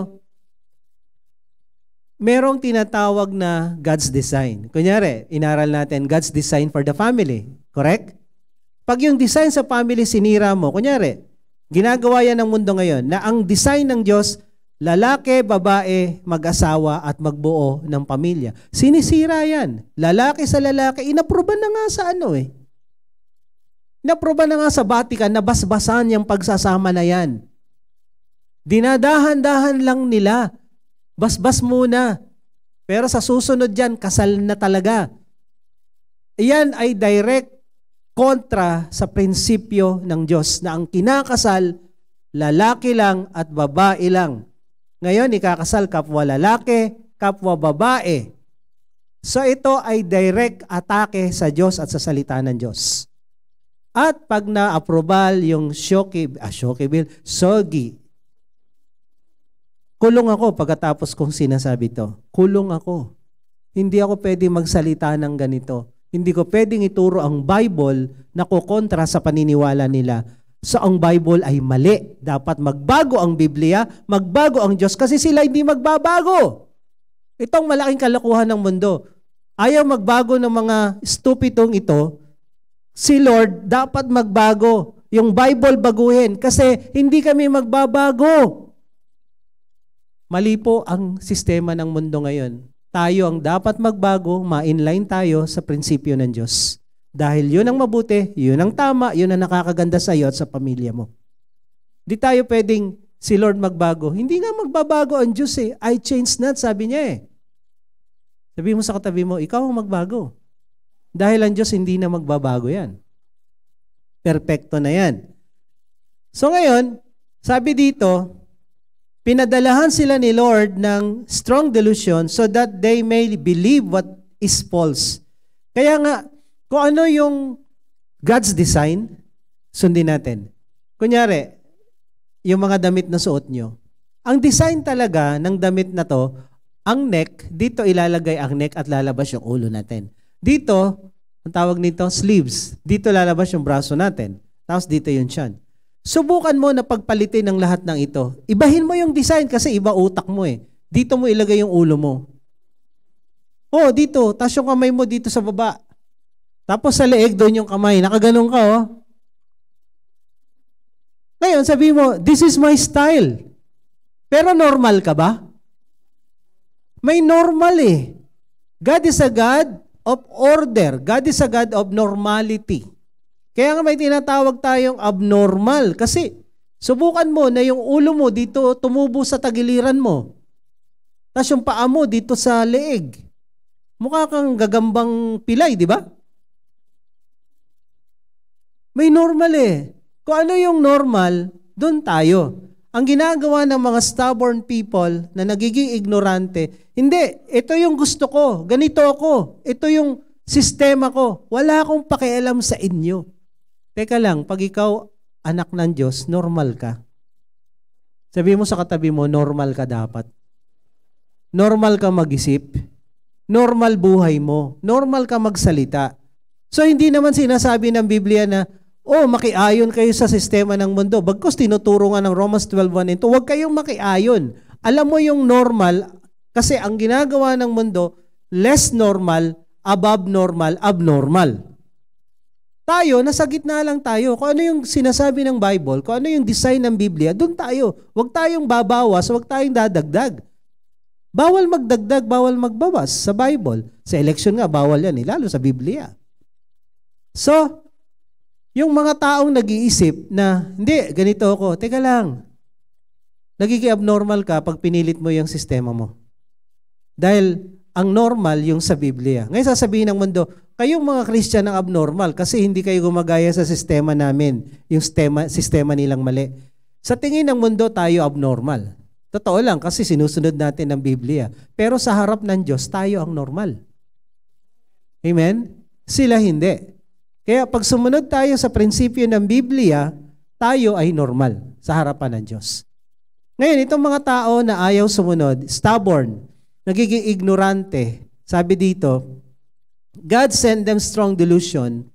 [SPEAKER 1] merong tinatawag na God's design. Kunyari, inaral natin God's design for the family. Correct? Pag yung design sa family sinira mo, kunyari, ginagawa yan ng mundo ngayon, na ang design ng Diyos, lalaki, babae, mag-asawa at magbuo ng pamilya. Sinisira yan. Lalaki sa lalaki, inaproban na nga sa ano eh. Inaproban na nga sa Vatican na basbasan yung pagsasama na yan. Dinadahan-dahan lang nila. Basbas muna. Pero sa susunod yan, kasal na talaga. Iyan ay direct kontra sa prinsipyo ng Diyos na ang kinakasal, lalaki lang at babae lang. Ngayon, ikakasal kapwa lalaki, kapwa babae. So ito ay direct atake sa Diyos at sa salita ng Diyos. At pag na-approval yung Shoki bill, Sogi, kulong ako pagkatapos kong sinasabi to. Kulong ako. Hindi ako pwede magsalita ng ganito. Hindi ko pwedeng ituro ang Bible na kukontra sa paniniwala nila. So ang Bible ay mali. Dapat magbago ang Biblia, magbago ang Diyos kasi sila hindi magbabago. Itong malaking kalokohan ng mundo. Ayaw magbago ng mga stupidong ito. Si Lord dapat magbago. Yung Bible baguhin kasi hindi kami magbabago. Mali po ang sistema ng mundo ngayon. Tayo ang dapat magbago, ma-inline tayo sa prinsipyo ng Diyos. Dahil yun ang mabuti, yun ang tama, yun ang nakakaganda sa iyo at sa pamilya mo. Di tayo pwedeng si Lord magbago. Hindi nga magbabago ang Diyos eh. I change not, sabi niya eh. Sabi mo sa katabi mo, ikaw ang magbago. Dahil ang Diyos hindi na magbabago yan. Perpekto na yan. So ngayon, sabi dito, pinadalahan sila ni Lord ng strong delusion so that they may believe what is false. Kaya nga, kung ano yung God's design, sundin natin. Kunyari, yung mga damit na suot nyo. Ang design talaga ng damit na to, ang neck, dito ilalagay ang neck at lalabas yung ulo natin. Dito, ang tawag nito, sleeves. Dito lalabas yung braso natin. Tapos dito yung tiyan. Subukan mo na pagpalitin ng lahat ng ito. Ibahin mo yung design kasi iba utak mo eh. Dito mo ilagay yung ulo mo. Oh, dito. Tapos yung kamay mo dito sa baba. Tapos sa leeg doon yung kamay. Nakaganon ka oh. Ngayon, sabi mo, this is my style. Pero normal ka ba? May normal eh. God is a God of order. God is a God of normality. Kaya nga may tinatawag tayong abnormal. Kasi subukan mo na yung ulo mo dito tumubo sa tagiliran mo. Tapos yung paa mo dito sa leeg. Mukha kang gagambang pilay, di ba? May normal eh. Kung ano yung normal, doon tayo. Ang ginagawa ng mga stubborn people na nagiging ignorante, hindi, ito yung gusto ko, ganito ako, ito yung sistema ko, wala akong pakialam sa inyo. Teka lang, pag ikaw anak ng Diyos, normal ka. Sabi mo sa katabi mo, normal ka dapat. Normal ka mag-isip. Normal buhay mo. Normal ka magsalita. So hindi naman sinasabi ng Biblia na, oh, makiayon kayo sa sistema ng mundo. Bagkus tinuturo nga ng Romans 12:1-2, huwag kayong makiayon. Alam mo yung normal, kasi ang ginagawa ng mundo, less normal, above normal, abnormal. Tayo, nasa gitna lang tayo. Kung ano yung sinasabi ng Bible, kung ano yung design ng Biblia, doon tayo. Huwag tayong babawas, huwag tayong dadagdag. Bawal magdagdag, bawal magbawas sa Bible. Sa election nga, bawal yan, lalo sa Biblia. So, yung mga taong nag-iisip na, hindi, ganito ako, teka lang, nagiging abnormal ka pag pinilit mo yung sistema mo. Dahil ang normal yung sa Biblia. Ngayon sasabihin ng mundo, kayong mga Christian ang abnormal kasi hindi kayo gumagaya sa sistema namin, yung sistema nilang mali. Sa tingin ng mundo, tayo abnormal. Totoo lang kasi sinusunod natin ang Biblia. Pero sa harap ng Diyos, tayo ang normal. Amen? Sila hindi. Kaya pag sumunod tayo sa prinsipyo ng Biblia, tayo ay normal sa harapan ng Diyos. Ngayon, itong mga tao na ayaw sumunod, stubborn, nagiging ignorante, sabi dito, God sent them strong delusion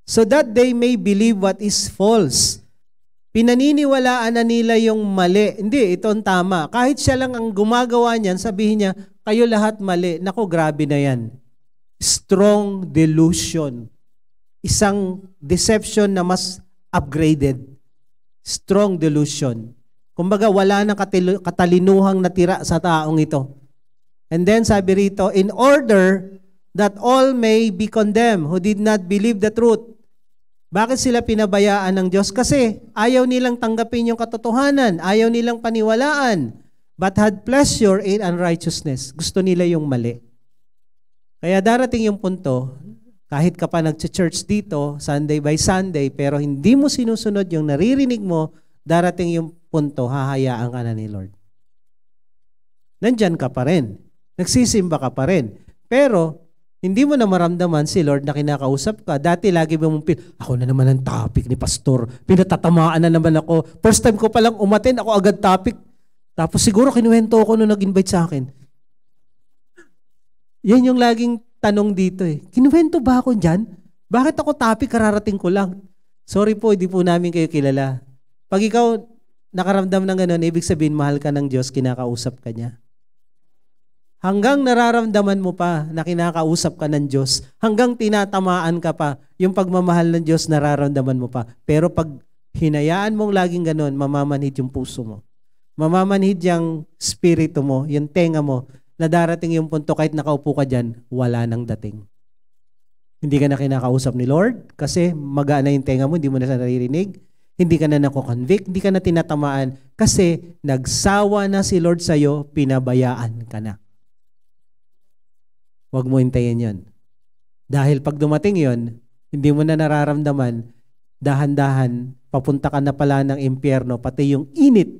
[SPEAKER 1] so that they may believe what is false. Pinaniniwalaan na nila yung mali. Hindi, ito ang tama. Kahit siya lang ang gumagawa niyan, sabihin niya, kayo lahat mali. Naku, grabe na yan. Strong delusion. Isang deception na mas upgraded. Strong delusion. Kumbaga, wala nang katalinuhang natira sa taong ito. And then sabi rito, in order that all may be condemned who did not believe the truth. Bakit sila pinabayaan ng Diyos? Kasi ayaw nilang tanggapin yung katotohanan. Ayaw nilang paniwalaan. But had pleasure in unrighteousness. Gusto nila yung mali. Kaya darating yung punto, kahit ka pa nag-church dito, Sunday by Sunday, pero hindi mo sinusunod yung naririnig mo, darating yung punto, hahayaan ka na ni Lord. Nandyan ka pa rin. Nagsisimba ka pa rin. Pero, hindi mo na maramdaman si Lord na kinakausap ka. Dati lagi mo mong ako na naman ang topic ni Pastor. Pinatatamaan na naman ako. First time ko palang umaten, ako agad topic. Tapos siguro kinuwento ko nung nag-invite sa akin. Yan yung laging tanong dito eh. Kinuwento ba ako dyan? Bakit ako topic, kararating ko lang? Sorry po, hindi po namin kayo kilala. Pag ikaw nakaramdam ng gano'n, ibig sabihin mahal ka ng Diyos, kinakausap ka niya. Hanggang nararamdaman mo pa na kinakausap ka ng Diyos, hanggang tinatamaan ka pa, yung pagmamahal ng Diyos nararamdaman mo pa. Pero pag hinayaan mong laging gano'n, mamamanhid yung puso mo. Mamamanhid yung spirito mo, yung tenga mo, na darating yung punto kahit nakaupo ka dyan, wala nang dating. Hindi ka na kinakausap ni Lord kasi magaan na yung tenga mo, hindi mo na naririnig. Hindi ka na nako-convict, hindi ka na tinatamaan kasi nagsawa na si Lord sa'yo, pinabayaan ka na. Huwag mo hintayin yun. Dahil pag dumating yun, hindi mo na nararamdaman, dahan-dahan, papunta ka na pala ng impyerno, pati yung init,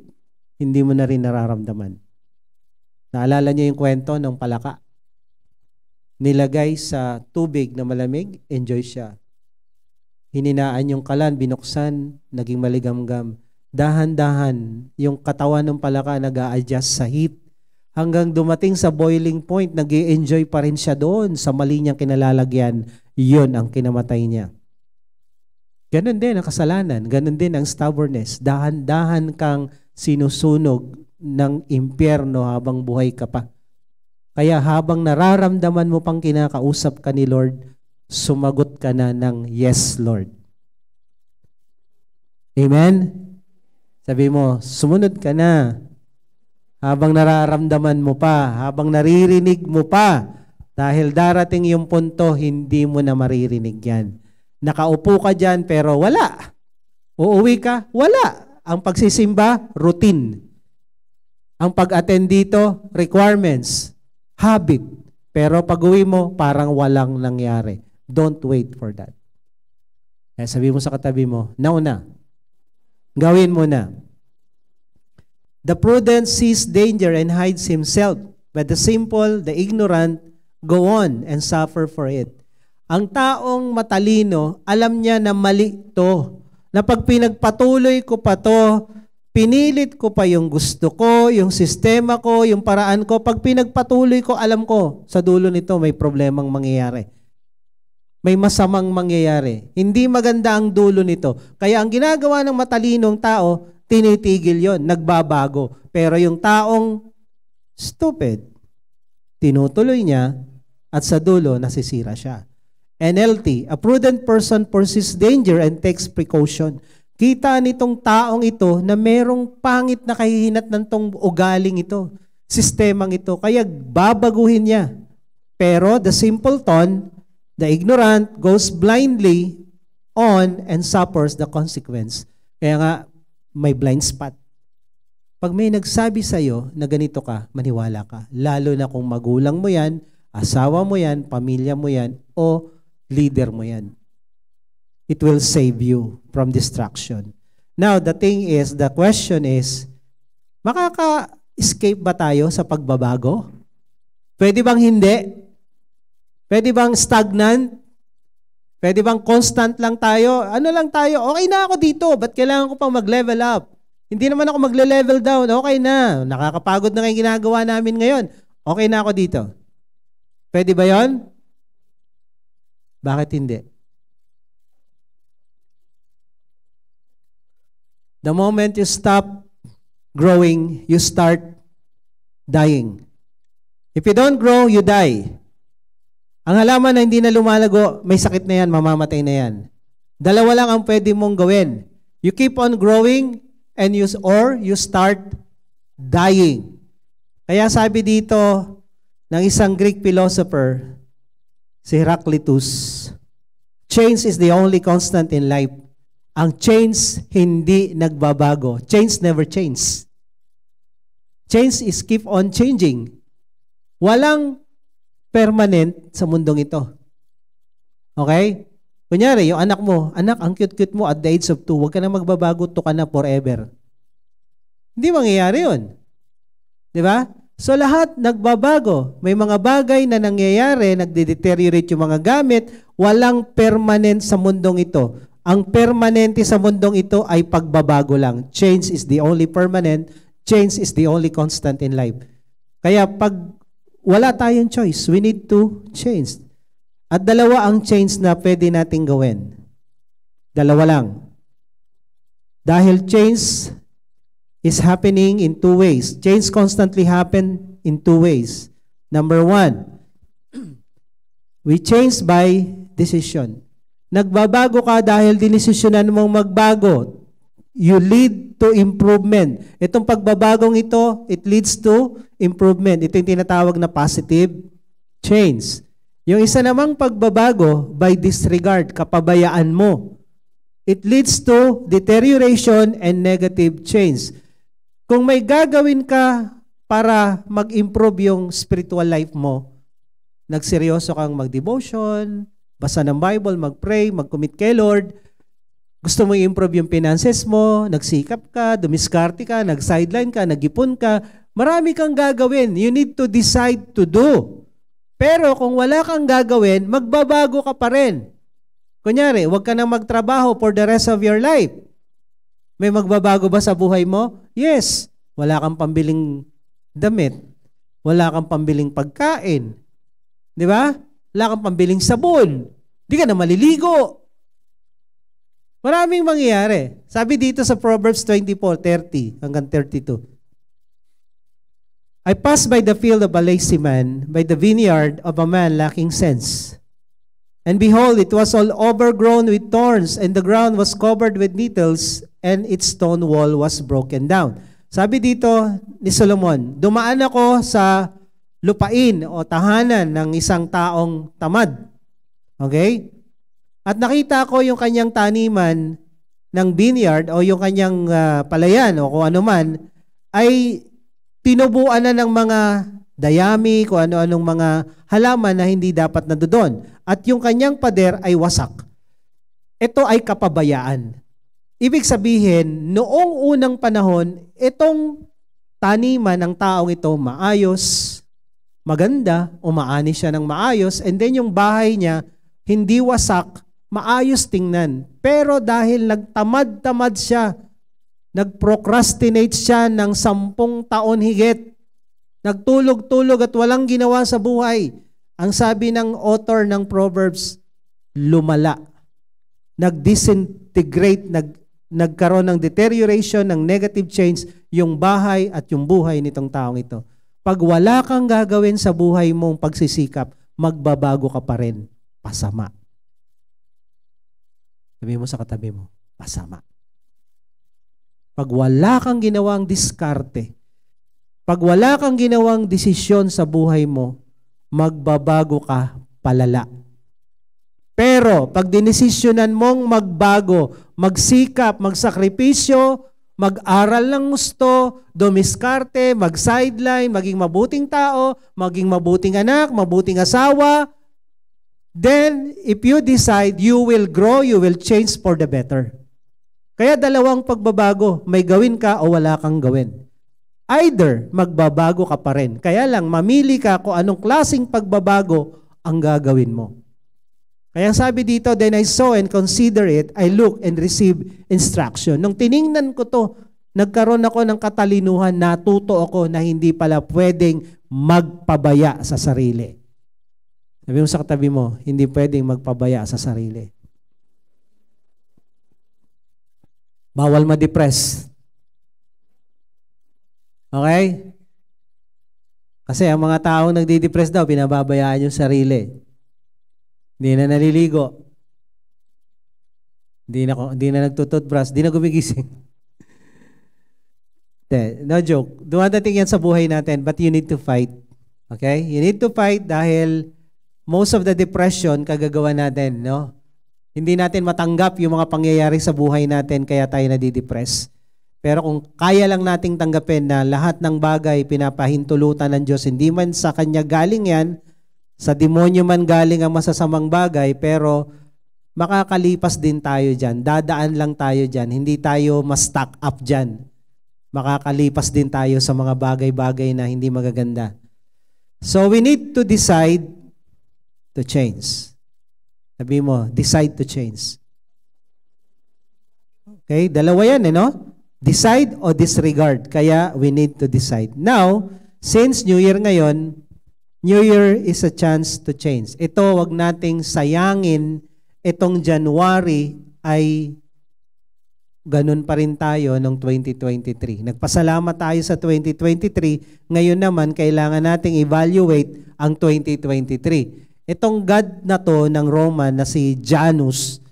[SPEAKER 1] hindi mo na rin nararamdaman. Naalala niyo yung kwento ng palaka? Nilagay sa tubig na malamig, enjoy siya. Hininaan yung kalan, binuksan, naging maligamgam. Dahan-dahan, yung katawan ng palaka nag-a-adjust sa heat. Hanggang dumating sa boiling point, nag-i-enjoy pa rin siya doon sa mali niyang kinalalagyan. Yun ang kinamatay niya. Ganon din ang kasalanan. Ganon din ang stubbornness. Dahan-dahan kang sinusunog ng impyerno habang buhay ka pa. Kaya habang nararamdaman mo pang kinakausap ka ni Lord, sumagot ka na ng yes, Lord. Amen? Sabi mo, sumunod ka na. Habang nararamdaman mo pa, habang naririnig mo pa, dahil darating yung punto, hindi mo na maririnig yan. Nakaupo ka dyan, pero wala. Uuwi ka, wala. Ang pagsisimba, routine. Ang pag-attend dito, requirements, habit. Pero pag-uwi mo, parang walang nangyari. Don't wait for that. Kaya sabi mo sa katabi mo, nauna. Gawin mo na. The prudent sees danger and hides himself, but the simple, the ignorant, go on and suffer for it. Ang taong matalino, alam niya na mali to. Na pag pinagpatuloy ko pa to, pinilit ko pa yung gusto ko, yung sistema ko, yung paraan ko, pag pinagpatuloy ko, alam ko, sa dulo nito may problemang mangyayari. May masamang mangyayari. Hindi maganda ang dulo nito. Kaya ang ginagawa ng matalinong tao, tinitigil yon, nagbabago. Pero yung taong stupid, tinutuloy niya at sa dulo nasisira siya. NLT, a prudent person foresees danger and takes precaution. Kita nitong taong ito na merong pangit na kahihinat ng tong ugaling ito, sistemang ito, kaya babaguhin niya. Pero the simpleton, the ignorant, goes blindly on and suffers the consequence. Kaya nga, may blind spot. Pag may nagsabi sa'yo na ganito ka, maniwala ka. Lalo na kung magulang mo yan, asawa mo yan, pamilya mo yan, o leader mo yan. It will save you from distraction. Now, the question is, makaka-escape ba tayo sa pagbabago? Pwede bang hindi? Pwede bang stagnant? Pwede bang constant lang tayo? Ano lang tayo? Okay na ako dito. Ba't kailangan ko pang mag-level up? Hindi naman ako magle-level down. Okay na. Nakakapagod na yung ginagawa namin ngayon. Okay na ako dito. Pwede ba yon? Bakit hindi? The moment you stop growing, you start dying. If you don't grow, you die. Ang halaman na hindi na lumalago, may sakit na yan, mamamatay na yan. Dalawa lang ang pwede mong gawin. You keep on growing and you start dying. Kaya sabi dito ng isang Greek philosopher, si Heraclitus, change is the only constant in life. Ang change hindi nagbabago. Change never change. Change is keep on changing. Walang permanent sa mundong ito. Okay? Kunyari, yung anak mo, anak, ang cute-cute mo at the age of 2, huwag ka na magbabago, to ka na forever. Hindi mangyayari yun. Di ba? So lahat nagbabago. May mga bagay na nangyayari, nagde-deteriorate yung mga gamit, walang permanent sa mundong ito. Ang permanente sa mundong ito ay pagbabago lang. Change is the only permanent. Change is the only constant in life. Kaya pag wala tayong choice. We need to change. At dalawa ang change na pwede nating gawin. Dalawa lang. Dahil change is happening in two ways. Change constantly happen in two ways. Number one, we change by decision. Nagbabago ka dahil dinesisyonan mong magbago. You lead to improvement. Itong pagbabagong ito, it leads to improvement. Ito yung tinatawag na positive change. Yung isa namang pagbabago, by disregard, kapabayaan mo. It leads to deterioration and negative change. Kung may gagawin ka para mag-improve yung spiritual life mo, nagseryoso kang mag-devotion, basa ng Bible, mag-pray, mag-commit kay Lord, gusto mo i-improve yung finances mo, nagsikap ka, dumiskarte ka, nag-sideline ka, nag-ipon ka, marami kang gagawin. You need to decide to do. Pero kung wala kang gagawin, magbabago ka pa rin. Kunyari, huwag ka nang magtrabaho for the rest of your life. May magbabago ba sa buhay mo? Yes. Wala kang pambiling damit. Wala kang pambiling pagkain. Di ba? Wala kang pambiling sabon. Di ka na maliligo. Maraming mangyayari. Sabi dito sa Proverbs 24:30 hanggang 32. I passed by the field of a lazy man, by the vineyard of a man lacking sense. And behold, it was all overgrown with thorns, and the ground was covered with nettles, and its stone wall was broken down. Sabi dito ni Solomon, dumaan ako sa lupain o tahanan ng isang taong tamad. Okay? At nakita ko yung kanyang taniman ng vineyard o yung kanyang palayan o kung ano man, ay tinubuan na ng mga dayami, kung ano-anong mga halaman na hindi dapat na doon. At yung kanyang pader ay wasak. Ito ay kapabayaan. Ibig sabihin, noong unang panahon, itong taniman ng taong ito maayos, maganda, umaani siya ng maayos, and then yung bahay niya, hindi wasak, maayos tingnan. Pero dahil nagtamad-tamad siya, nag-procrastinate siya ng 10 taon higit, nagtulog-tulog at walang ginawa sa buhay. Ang sabi ng author ng Proverbs, lumala. Nag-disintegrate, nagkaroon ng deterioration, ng negative change, yung bahay at yung buhay nitong taong ito. Pag wala kang gagawin sa buhay mong pagsisikap, magbabago ka pa rin. Pasama. Sabi mo sa katabi mo, pasama. Pag wala kang ginawang diskarte, pag wala kang ginawang desisyon sa buhay mo, magbabago ka palala. Pero pag dinesisyonan mong magbago, magsikap, magsakripisyo, mag-aral ng gusto, dumiskarte, mag-sideline, maging mabuting tao, maging mabuting anak, mabuting asawa, then if you decide, you will grow, you will change for the better. Kaya dalawang pagbabago, may gawin ka o wala kang gawin. Either magbabago ka pa rin. Kaya lang, mamili ka kung anong klaseng pagbabago ang gagawin mo. Kaya sabi dito, then I saw and consider it, I look and receive instruction. Nung tiningnan ko to, nagkaroon ako ng katalinuhan, natuto ako na hindi pala pwedeng magpabaya sa sarili. Sabi mo sa katabi mo, hindi pwedeng magpabaya sa sarili. Bawal ma-depress. Okay? Kasi ang mga taong nagdi-depress daw, pinababayaan yung sarili. Hindi na naliligo. Hindi na nagtututbrush. Hindi na gumigising. No joke. Dumadating yan sa buhay natin, but you need to fight. Okay? You need to fight dahil most of the depression kagagawa natin, no? Hindi natin matanggap yung mga pangyayari sa buhay natin kaya tayo nadidepress. Pero kung kaya lang nating tanggapin na lahat ng bagay pinapahintulutan ng Diyos, hindi man sa Kanya galing yan, sa demonyo man galing ang masasamang bagay, pero makakalipas din tayo dyan. Dadaan lang tayo dyan. Hindi tayo ma-stuck up dyan. Makakalipas din tayo sa mga bagay-bagay na hindi magaganda. So we need to decide to change. Sabi mo, decide to change. Okay, dalawa yan, no? Decide o disregard. Kaya we need to decide. Now, since New Year ngayon, New Year is a chance to change. Ito, wag nating sayangin itong January ay ganun pa rin tayo noong 2023. Nagpasalamat tayo sa 2023. Ngayon naman, kailangan nating evaluate ang 2023. Itong God na to ng Roman na si Janus,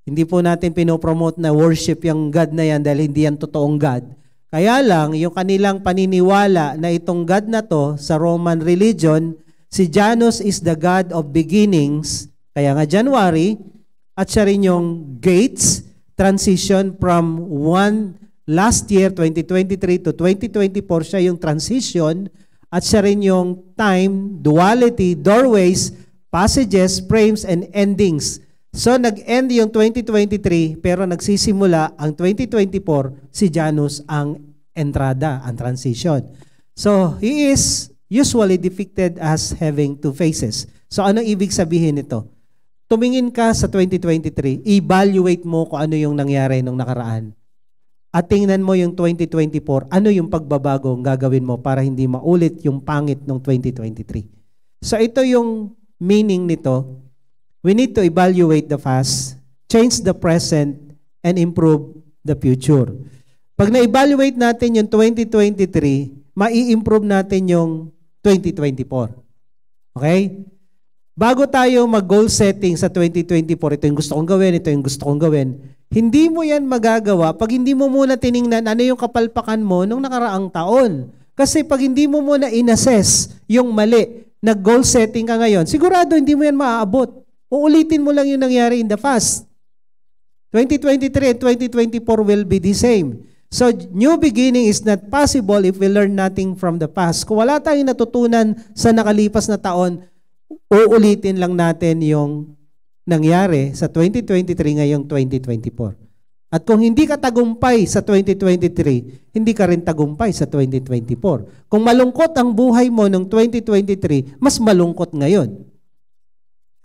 [SPEAKER 1] hindi po natin pinopromote na worship yung God na yan dahil hindi yan totoong God. Kaya lang, yung kanilang paniniwala na itong God na to sa Roman religion, si Janus is the God of beginnings, kaya nga January, at siya rin yung gates, transition from last year, 2023 to 2024, siya yung transition, at siya rin yung time, duality, doorways, passages, frames, and endings. So, nag-end yung 2023, pero nagsisimula ang 2024, si Janus ang entrada, ang transition. So, he is usually depicted as having two faces. So ano ibig sabihin nito? Tumingin ka sa 2023, evaluate mo kung ano yung nangyari nung nakaraan. At tingnan mo yung 2024, ano yung pagbabago ang gagawin mo para hindi maulit yung pangit ng 2023. So ito yung meaning nito. We need to evaluate the past, change the present, and improve the future. Pag na-evaluate natin yung 2023, mai-improve natin yung 2024. Okay? Bago tayo mag-goal setting sa 2024, ito yung gusto kong gawin, ito yung gusto kong gawin, hindi mo yan magagawa pag hindi mo muna tiningnan ano yung kapalpakan mo nung nakaraang taon. Kasi pag hindi mo muna in-assess yung mali na goal setting ka ngayon, sigurado hindi mo yan maaabot. Uulitin mo lang yung nangyari in the past. 2023 and 2024 will be the same. So, new beginning is not possible if we learn nothing from the past. Kung wala tayong natutunan sa nakalipas na taon, uulitin lang natin yung nangyari sa 2023 ngayong 2024. At kung hindi ka tagumpay sa 2023, hindi ka rin tagumpay sa 2024. Kung malungkot ang buhay mo ng 2023, mas malungkot ngayon.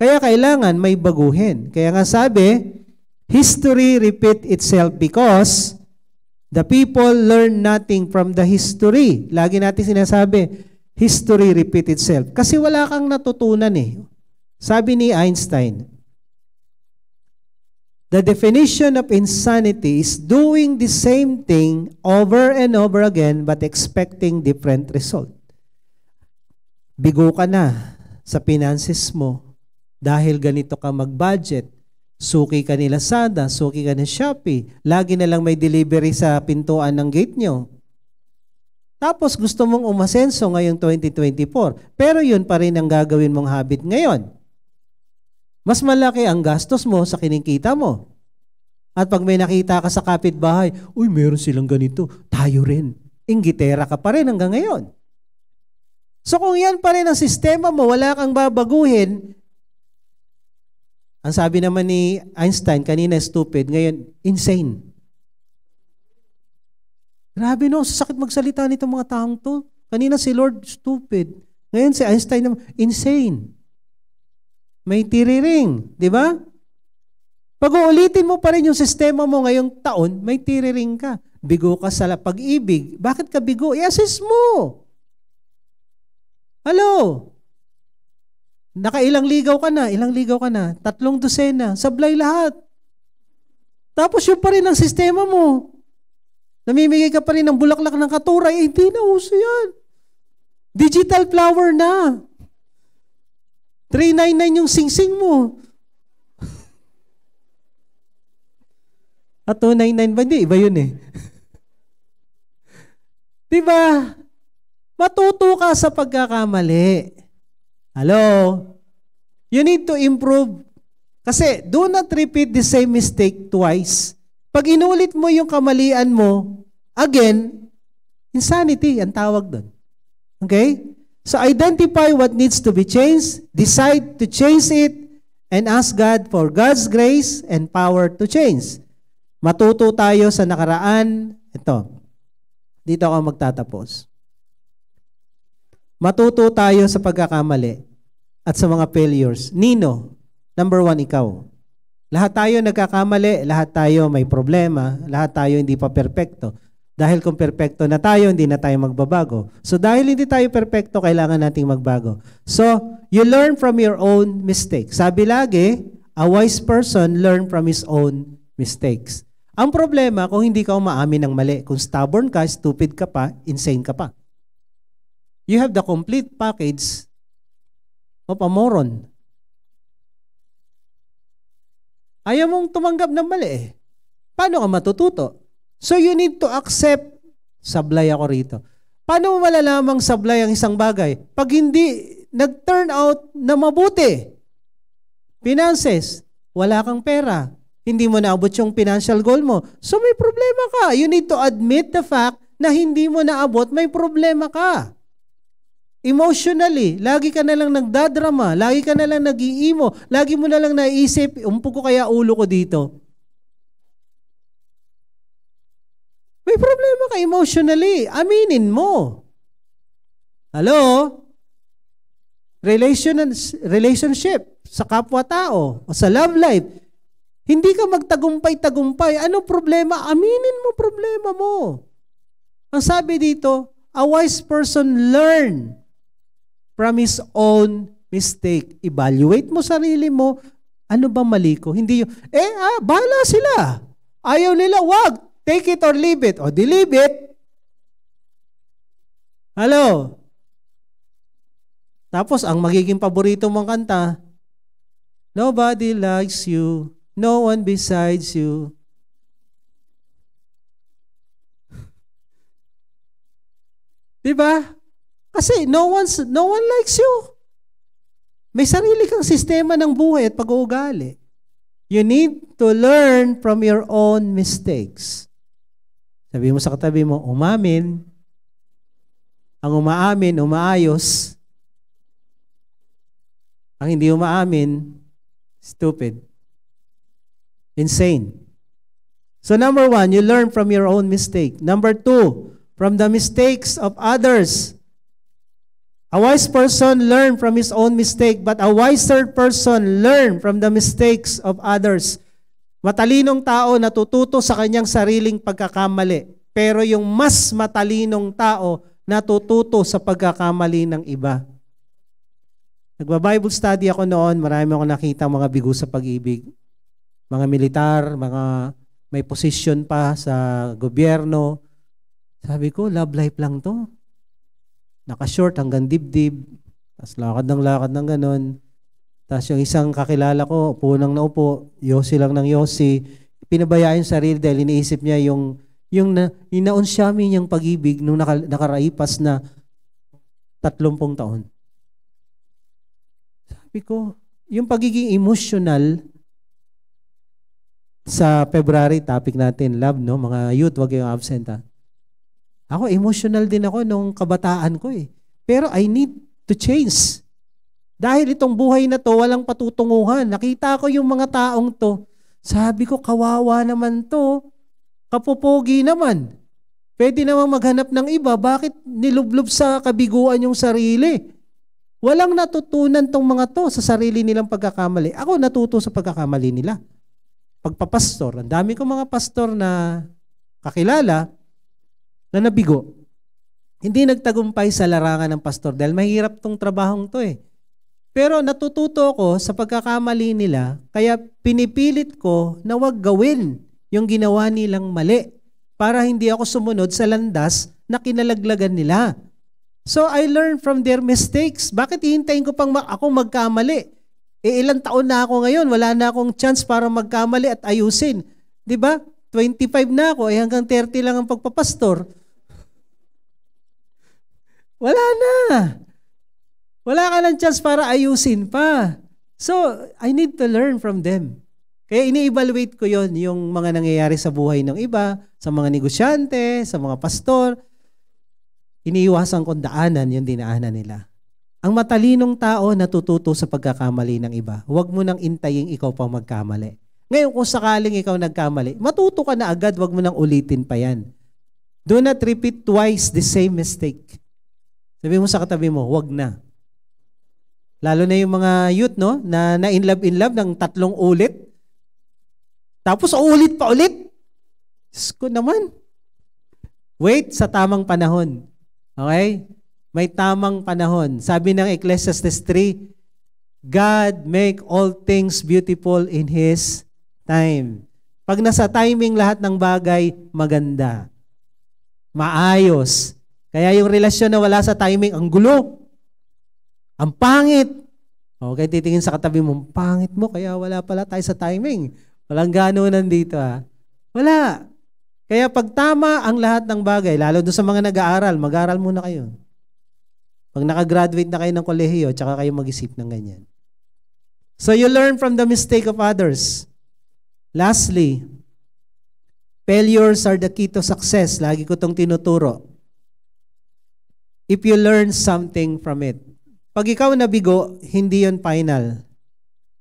[SPEAKER 1] Kaya kailangan may baguhin. Kaya nga sabi, history repeat itself because the people learn nothing from the history. Lagi natin sinasabi, history repeat itself. Kasi wala kang natutunan eh. Sabi ni Einstein, the definition of insanity is doing the same thing over and over again but expecting different result. Bigo ka na sa finances mo dahil ganito ka mag-budget. Suki ka ni Lazada, suki ka ni Shopee, lagi na lang may delivery sa pintuan ng gate nyo. Tapos gusto mong umasenso ngayong 2024, pero yun pa rin ang gagawin mong habit ngayon. Mas malaki ang gastos mo sa kinikita mo. At pag may nakita ka sa kapitbahay, uy, meron silang ganito, tayo rin. Inggitera ka pa rin hanggang ngayon. So kung yan pa rin ang sistema mo, wala kang babaguhin. Ang sabi naman ni Einstein, kanina stupid, ngayon insane. Grabe no, sakit magsalita nitong mga taong to. Kanina si Lord stupid. Ngayon si Einstein naman, insane. May tiriring, di ba? Pag uulitin mo pa rin yung sistema mo ngayong taon, may tiriring ka. Bigo ka sa pag-ibig. Bakit ka bigo? I-assess mo. Hello? Nakailang ligaw ka na? Ilang ligaw ka na? 3 dosena. Sablay lahat. Tapos yun pa rin ang sistema mo. Namimigay ka pa rin ng bulaklak ng katuray. Hindi na uso yan. Digital flower na. 399 yung singsing mo. At 299 ba? Hindi, iba yun eh. Diba? Matuto ka sa pagkakamali. Hello? You need to improve. Kasi do not repeat the same mistake twice. Pag inulit mo yung kamalian mo, again, insanity ang tawag doon. Okay? So identify what needs to be changed, decide to change it, and ask God for God's grace and power to change. Matuto tayo sa nakaraan. Ito. Dito ako magtatapos. Matuto tayo sa pagkakamali at sa mga failures. Nino, number 1, ikaw. Lahat tayo nagkakamali, lahat tayo may problema, lahat tayo hindi pa perpekto. Dahil kung perpekto na tayo, hindi na tayo magbabago. So dahil hindi tayo perpekto, kailangan nating magbago. So, you learn from your own mistakes. Sabi lagi, a wise person learn from his own mistakes. Ang problema, kung hindi ka umaamin ng mali, kung stubborn ka, stupid ka pa, insane ka pa. You have the complete package of a moron. Ayaw mong tumanggap ng mali eh. Paano ka matututo? So you need to accept, sablay ako rito. Paano mo malalamang sablay ang isang bagay? Pag hindi nag-turn out na mabuti. Finances, wala kang pera. Hindi mo naabot yung financial goal mo. So may problema ka. You need to admit the fact na hindi mo naabot, may problema ka. Emotionally, lagi ka na lang nagdadrama, lagi ka na lang nag-iimo, lagi mo na lang naisip, umpo ko kaya ulo ko dito. May problema ka emotionally. Aminin mo. Hello? Relationship sa kapwa-tao o sa love life. Hindi ka magtagumpay-tagumpay. Ano problema? Aminin mo problema mo. Ang sabi dito, a wise person learn from his own mistake. Evaluate mo sarili mo. Ano ba mali ko? Hindi yung, bahala sila. Ayaw nila, wag. Take it or leave it. O, leave it. Hello? Tapos, ang magiging paborito mong kanta, nobody likes you, no one besides you. Diba? Kasi no one likes you. May sarili kang sistema ng buhay at pag-uugali. You need to learn from your own mistakes. Sabi mo sa katabi mo, umamin. Ang umaamin, umaayos. Ang hindi umaamin, stupid. Insane. So number 1, you learn from your own mistake. Number 2, from the mistakes of others. A wise person learn from his own mistake, but a wiser person learn from the mistakes of others. Matalinong tao natututo sa kanyang sariling pagkakamali, pero yung mas matalinong tao natututo sa pagkakamali ng iba. Nagba-Bible study ako noon, marami akong nakita mga bigo sa pag-ibig. Mga militar, mga may position pa sa gobyerno. Sabi ko, love life lang to. Naka-short hanggang dibdib. Tapos lakad ng ganon. Tapos yung isang kakilala ko, upo nang naupo, yosi lang ng yosi. Pinabayaan yung sarili dahil iniisip niya yung inaunsyami niyang pag-ibig nung nakaraipas na 30 taon. Sabi ko, yung pagiging emotional sa February topic natin, love, no? Mga youth, wag kayong absent, ha? Ako, emotional din ako nung kabataan ko, eh. Pero I need to change. Dahil itong buhay na to, walang patutunguhan. Nakita ko yung mga taong to. Sabi ko, kawawa naman to. Kapopogi naman. Pwede namang maghanap ng iba. Bakit nilublob sa kabiguan yung sarili? Walang natutunan tong mga to sa sarili nilang pagkakamali. Ako natuto sa pagkakamali nila. Pagpapastor, ang dami kong mga pastor na kakilala na nabigo. Hindi nagtagumpay sa larangan ng pastor dahil mahirap tong trabahong to, eh. Pero natututo ako sa pagkakamali nila, kaya pinipilit ko na wag gawin yung ginawa nilang mali para hindi ako sumunod sa landas na kinalaglagan nila. So I learned from their mistakes. Bakit hihintayin ko pang ako magkamali? Ilang taon na ako ngayon, wala na akong chance para magkamali at ayusin. 'Di ba? 25 na ako, hanggang 30 lang ang pagpapastor. Wala na. Wala ka ng chance para ayusin pa. So, I need to learn from them. Kaya ini-evaluate ko yon, yung mga nangyayari sa buhay ng iba, sa mga negosyante, sa mga pastor. Iniiwasan kong daanan yung dinaanan nila. Ang matalinong tao natututo sa pagkakamali ng iba. Huwag mo nang intayin ikaw pang magkamali. Ngayon, kung sakaling ikaw nagkamali, matuto ka na agad, huwag mo nang ulitin pa yan. Do not repeat twice the same mistake. Sabi mo sa katabi mo, huwag na. Lalo na yung mga youth, no, na in love ng 3 ulit. Tapos ulit pa ulit. Diyos ko naman. Wait sa tamang panahon. Okay? May tamang panahon. Sabi ng Ecclesiastes 3, God make all things beautiful in His time. Pag nasa timing lahat ng bagay, maganda. Maayos. Kaya yung relasyon na wala sa timing, ang gulo. Ang pangit. Okay, titingin sa katabi mo, pangit mo, kaya wala pala tayo sa timing. Walang ganunan dito, ha. Wala. Kaya pag tama ang lahat ng bagay, lalo doon sa mga nag-aaral, mag-aaral muna kayo. Pag nakagraduate na kayo ng kolehiyo, tsaka kayo mag-isip ng ganyan. So you learn from the mistake of others. Lastly, failures are the key to success. Lagi ko itong tinuturo. If you learn something from it. Pag ikaw nabigo, hindi yon final.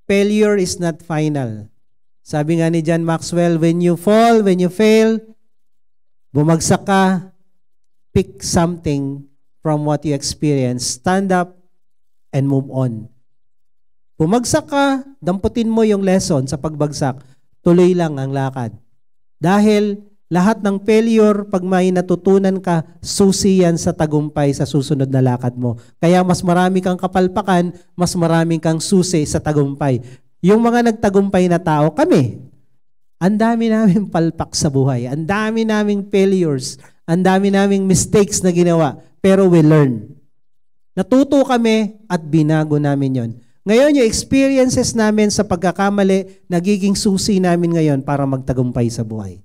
[SPEAKER 1] Failure is not final. Sabi nga ni John Maxwell, when you fall, when you fail, bumagsak ka, pick something from what you experience, stand up and move on. Bumagsak ka, damputin mo yung lesson sa pagbagsak, tuloy lang ang lakad. Dahil lahat ng failure, pag may natutunan ka, susi yan sa tagumpay sa susunod na lakad mo. Kaya mas marami kang kapalpakan, mas marami kang susi sa tagumpay. Yung mga nagtagumpay na tao, kami, ang dami naming palpak sa buhay, ang dami naming failures, ang dami naming mistakes na ginawa, pero we learn. Natuto kami at binago namin yon. Ngayon, yung experiences namin sa pagkakamali, nagiging susi namin ngayon para magtagumpay sa buhay.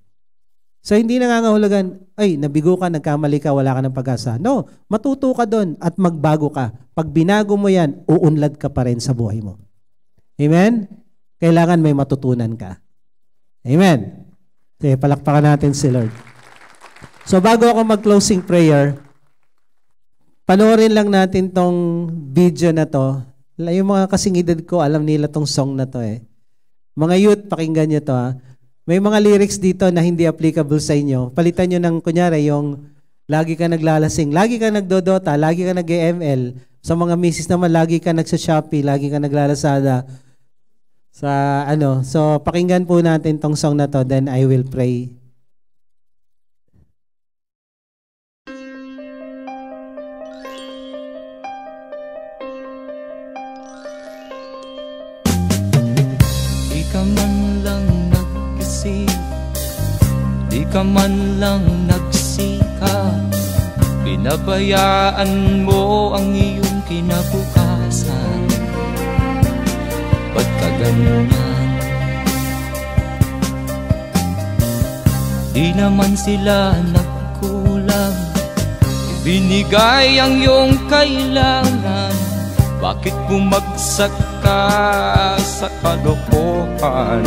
[SPEAKER 1] So, hindi nangangahulugan, ay, nabigo ka, nagkamali ka, wala ka ng pag-asa. No, matuto ka doon at magbago ka. Pag binago mo yan, uunlad ka pa rin sa buhay mo. Amen? Kailangan may matutunan ka. Amen? Sige, palakpakan natin si Lord. So, bago ako mag-closing prayer, panoorin lang natin tong video na to. Yung mga kasingidad ko, alam nila tong song na to eh. Mga youth, pakinggan nyo to ha. May mga lyrics dito na hindi applicable sa inyo. Palitan nyo ng, kunyari, yung lagi ka naglalasing, lagi ka nagdodota, lagi ka nag-ML. Sa mga misis naman, lagi ka nagsa-Shopee, lagi ka naglalasada. Sa ano, so pakinggan po natin tong song na to, then I will pray.
[SPEAKER 2] Di ka man lang nagsika, pinabayaan mo ang iyong kinabukasan. Ba't ka ganyan? Di naman sila nagkulang, ibinigay ang iyong kailangan. Bakit bumagsak ka sa kalokohan?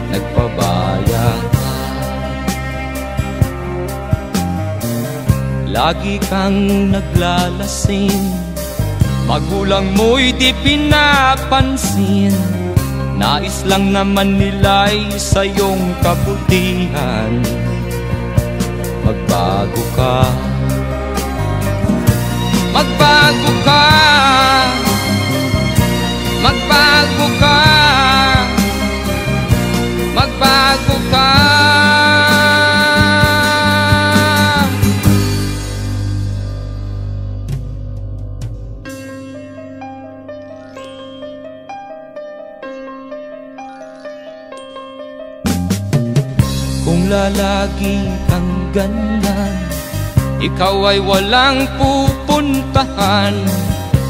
[SPEAKER 2] Nagpabaya ka, lagi kang naglalasing, magulang mo'y di pinapansin. Nais lang naman nila'y sa iyong kabutihan. Magbago ka, magbago ka, magbago ka, magbago ka. Kung lalagi kang ganyan, ikaw ay walang pupuntahan.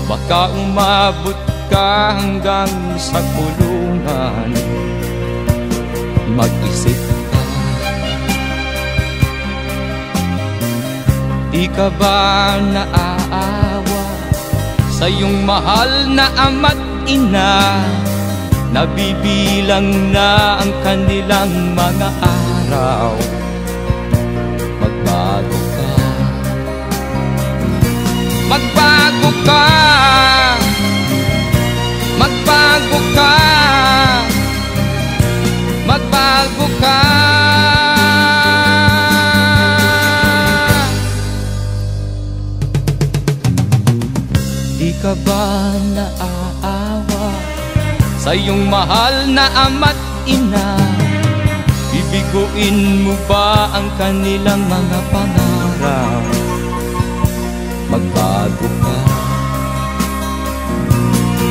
[SPEAKER 2] Baka umabot ka hanggang sa kulungan. Mag-isip ka, di ka ba naaawa sa iyong mahal na ama't ina? Nabibilang na ang kanilang mga araw. Magbago ka, magbago ka, magbago ka, magbago ka. Di ka ba naaawa sa iyong mahal na ama't ina? Bibiguin mo ba ang kanilang mga pangarap? Magbago ka,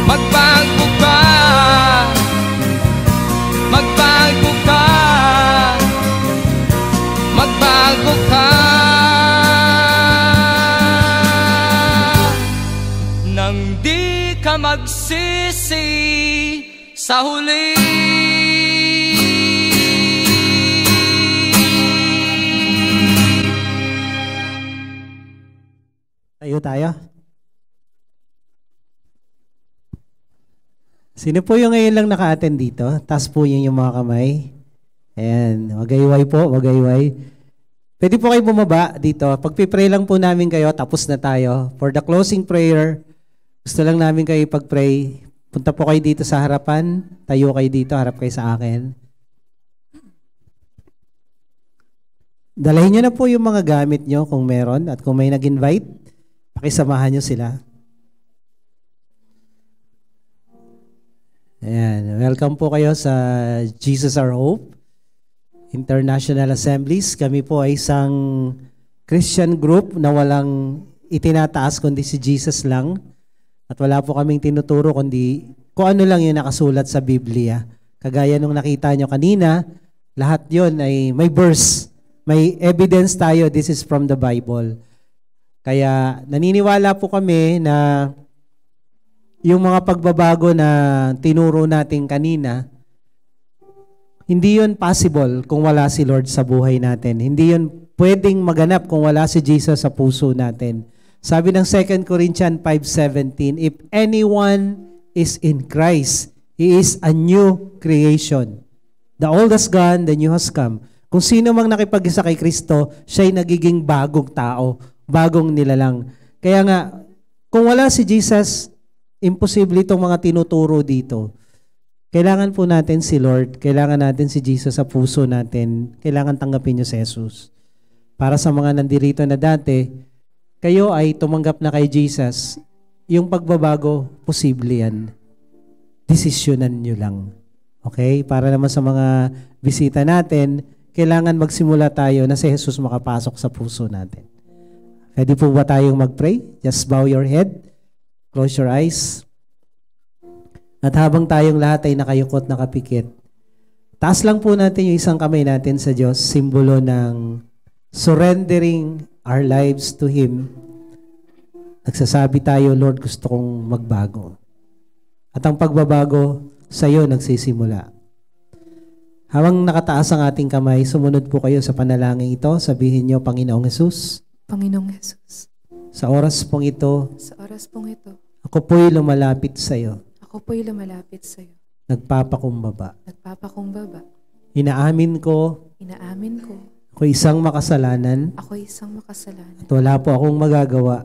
[SPEAKER 2] magbago ka, magbago ka, magbago ka. Nang di ka magsisi sa huli.
[SPEAKER 1] Tayo. Sino po yung ngayon lang naka-attend dito? Taas po yung mga kamay. Ayan, magayway po, magayway. Pwede po kayo bumaba dito. Pagpipray lang po namin kayo, tapos na tayo. For the closing prayer, gusto lang namin kayo ipag-pray. Punta po kayo dito sa harapan. Tayo kayo dito, harap kayo sa akin. Dalahin nyo na po yung mga gamit nyo kung meron at kung may nag-invite, pakisamahan nyo sila. Ayan. Welcome po kayo sa Jesus Our Hope International Assemblies. Kami po ay isang Christian group na walang itinataas kundi si Jesus lang. At wala po kaming tinuturo kundi kung ano lang yung nakasulat sa Biblia. Kagaya nung nakita nyo kanina, lahat yon ay may verse, may evidence tayo, this is from the Bible. Kaya naniniwala po kami na yung mga pagbabago na tinuro natin kanina, hindi yun possible kung wala si Lord sa buhay natin. Hindi yun pwedeng maganap kung wala si Jesus sa puso natin. Sabi ng 2 Corinthians 5:17, if anyone is in Christ, he is a new creation. The old has gone, the new has come. Kung sino mang nakipag-isa kay Kristo, siya'y nagiging bagong tao, bagong nilalang. Kaya nga, kung wala si Jesus, imposible itong mga tinuturo dito. Kailangan po natin si Lord, kailangan natin si Jesus sa puso natin, kailangan tanggapin niyo si Jesus. Para sa mga nandirito na dati, kayo ay tumanggap na kay Jesus, yung pagbabago, posible yan. Desisyonan nyo lang. Okay? Para naman sa mga bisita natin, kailangan magsimula tayo na si Jesus makapasok sa puso natin. Pwede po ba tayong mag-pray? Just bow your head. Close your eyes. At habang tayong lahat ay nakayukot, nakapikit, taas lang po natin yung isang kamay natin sa Diyos, simbolo ng surrendering our lives to Him. Nagsasabi tayo, Lord, gusto kong magbago. At ang pagbabago sa iyo nagsisimula. Habang nakataas ang ating kamay, sumunod po kayo sa panalangin ito. Sabihin niyo, Panginoong Jesus,
[SPEAKER 3] Panginoong Jesus,
[SPEAKER 1] sa oras pong ito, ako po'y lumalapit sa iyo.
[SPEAKER 3] Ako po'y lumalapit sa iyo.
[SPEAKER 1] Nagpapakumbaba.
[SPEAKER 3] Nagpapakumbaba.
[SPEAKER 1] Inaamin ko, ako isang makasalanan. At wala po akong magagawa.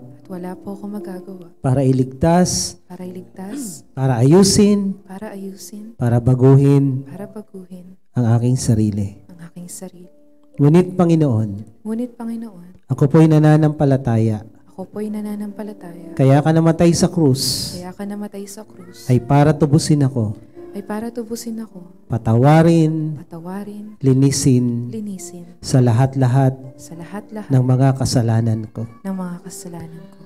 [SPEAKER 1] Para iligtas. Para ayusin. Para baguhin. Ang aking sarili. Ngunit Panginoon, ako po'y nananampalataya. Kaya ka namatay sa krus. Ay para tubusin ako. Patawarin. Linisin. Sa lahat-lahat ng mga kasalanan ko.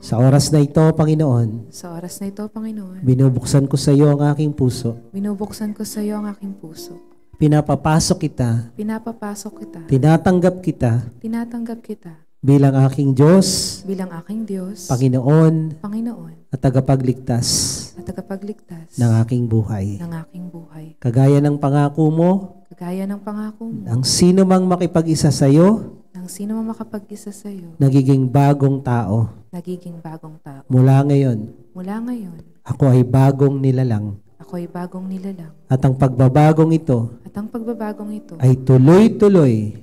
[SPEAKER 1] Sa oras na ito, Panginoon, binubuksan ko sa iyo ang aking puso. Pinapapasok kita. Tinatanggap kita. Bilang aking Diyos, Panginoon, at tagapagligtas ng aking buhay. Kagaya ng pangako mo, ang sino mang makipag-isa sa iyo, nagiging bagong tao. Mula ngayon, ako ay bagong nilalang. At ang pagbabagong ito ay tuloy-tuloy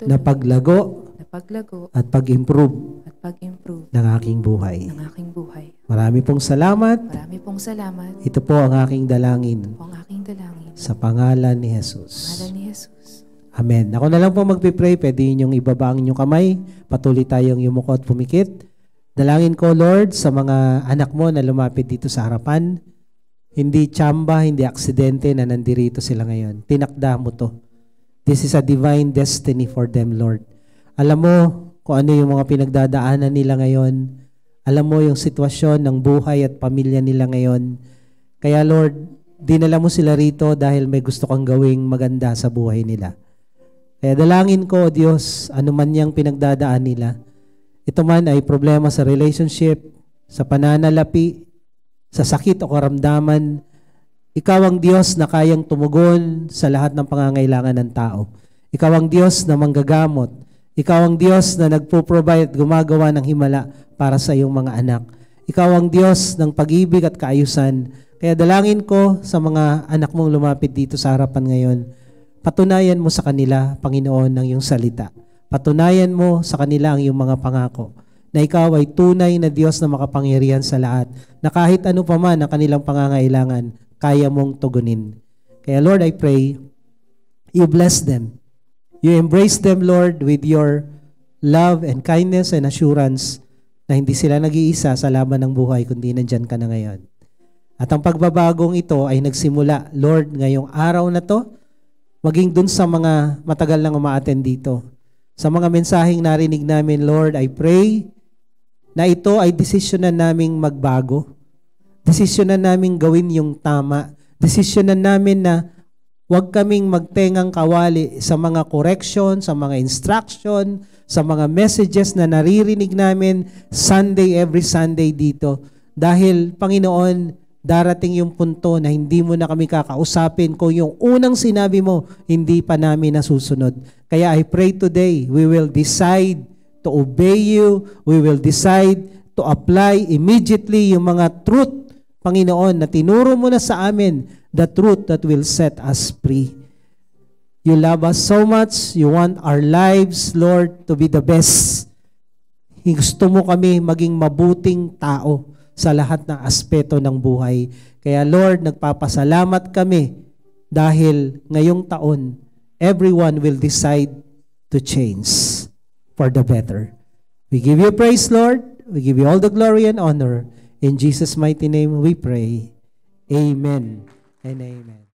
[SPEAKER 1] na paglago at pag-improve ng aking buhay. Marami pong salamat. Ito po ang aking dalangin. Sa pangalan ni Jesus. Amen. Ako na lang po magpipray. Pwede ninyong ibaba ang inyong kamay. Patuloy tayong yumuko at pumikit. Dalangin ko, Lord, sa mga anak mo na lumapit dito sa harapan. Hindi tsamba, hindi aksidente na nandirito sila ngayon. Tinakda mo to. This is a divine destiny for them, Lord. Alam mo kung ano yung mga pinagdadaanan nila ngayon. Alam mo yung sitwasyon ng buhay at pamilya nila ngayon. Kaya Lord, dinala mo sila rito dahil may gusto kang gawing maganda sa buhay nila. Kaya dalangin ko, Diyos, ano man yung pinagdadaan nila. Ito man ay problema sa relationship, sa pananalapi, sa sakit o karamdaman. Ikaw ang Diyos na kayang tumugon sa lahat ng pangangailangan ng tao. Ikaw ang Diyos na manggagamot. Ikaw ang Diyos na nagpo-provide at gumagawa ng himala para sa iyong mga anak. Ikaw ang Diyos ng pag-ibig at kaayusan. Kaya dalangin ko sa mga anak mong lumapit dito sa harapan ngayon, patunayan mo sa kanila, Panginoon, ng iyong salita. Patunayan mo sa kanila ang iyong mga pangako, na ikaw ay tunay na Diyos na makapangyarihan sa lahat, na kahit ano pa man ang kanilang pangangailangan, kaya mong tugunin. Kaya Lord, I pray, you bless them. You embrace them, Lord, with your love and kindness and assurance na hindi sila nag-iisa sa laban ng buhay, kundi nandyan ka na ngayon. At ang pagbabagong ito ay nagsimula, Lord, ngayong araw na to, maging dun sa mga matagal nang umaattend dito. Sa mga mensaheng narinig namin, Lord, I pray na ito ay desisyonan naming magbago. Desisyonan naming gawin yung tama. Desisyonan namin na huwag kaming magtengang kawali sa mga correction, sa mga instruction, sa mga messages na naririnig namin every Sunday dito. Dahil, Panginoon, darating yung punto na hindi mo na kami kakausapin kung yung unang sinabi mo, hindi pa namin nasusunod. Kaya I pray today, we will decide to obey you. We will decide to apply immediately yung mga truth, Panginoon, na tinuro mo na sa amin, the truth that will set us free. You love us so much. You want our lives, Lord, to be the best. Gusto mo kami maging mabuting tao sa lahat ng aspeto ng buhay. Kaya Lord, nagpapasalamat kami dahil ngayong taon, everyone will decide to change for the better. We give you praise, Lord. We give you all the glory and honor. In Jesus' mighty name we pray. Amen and amen.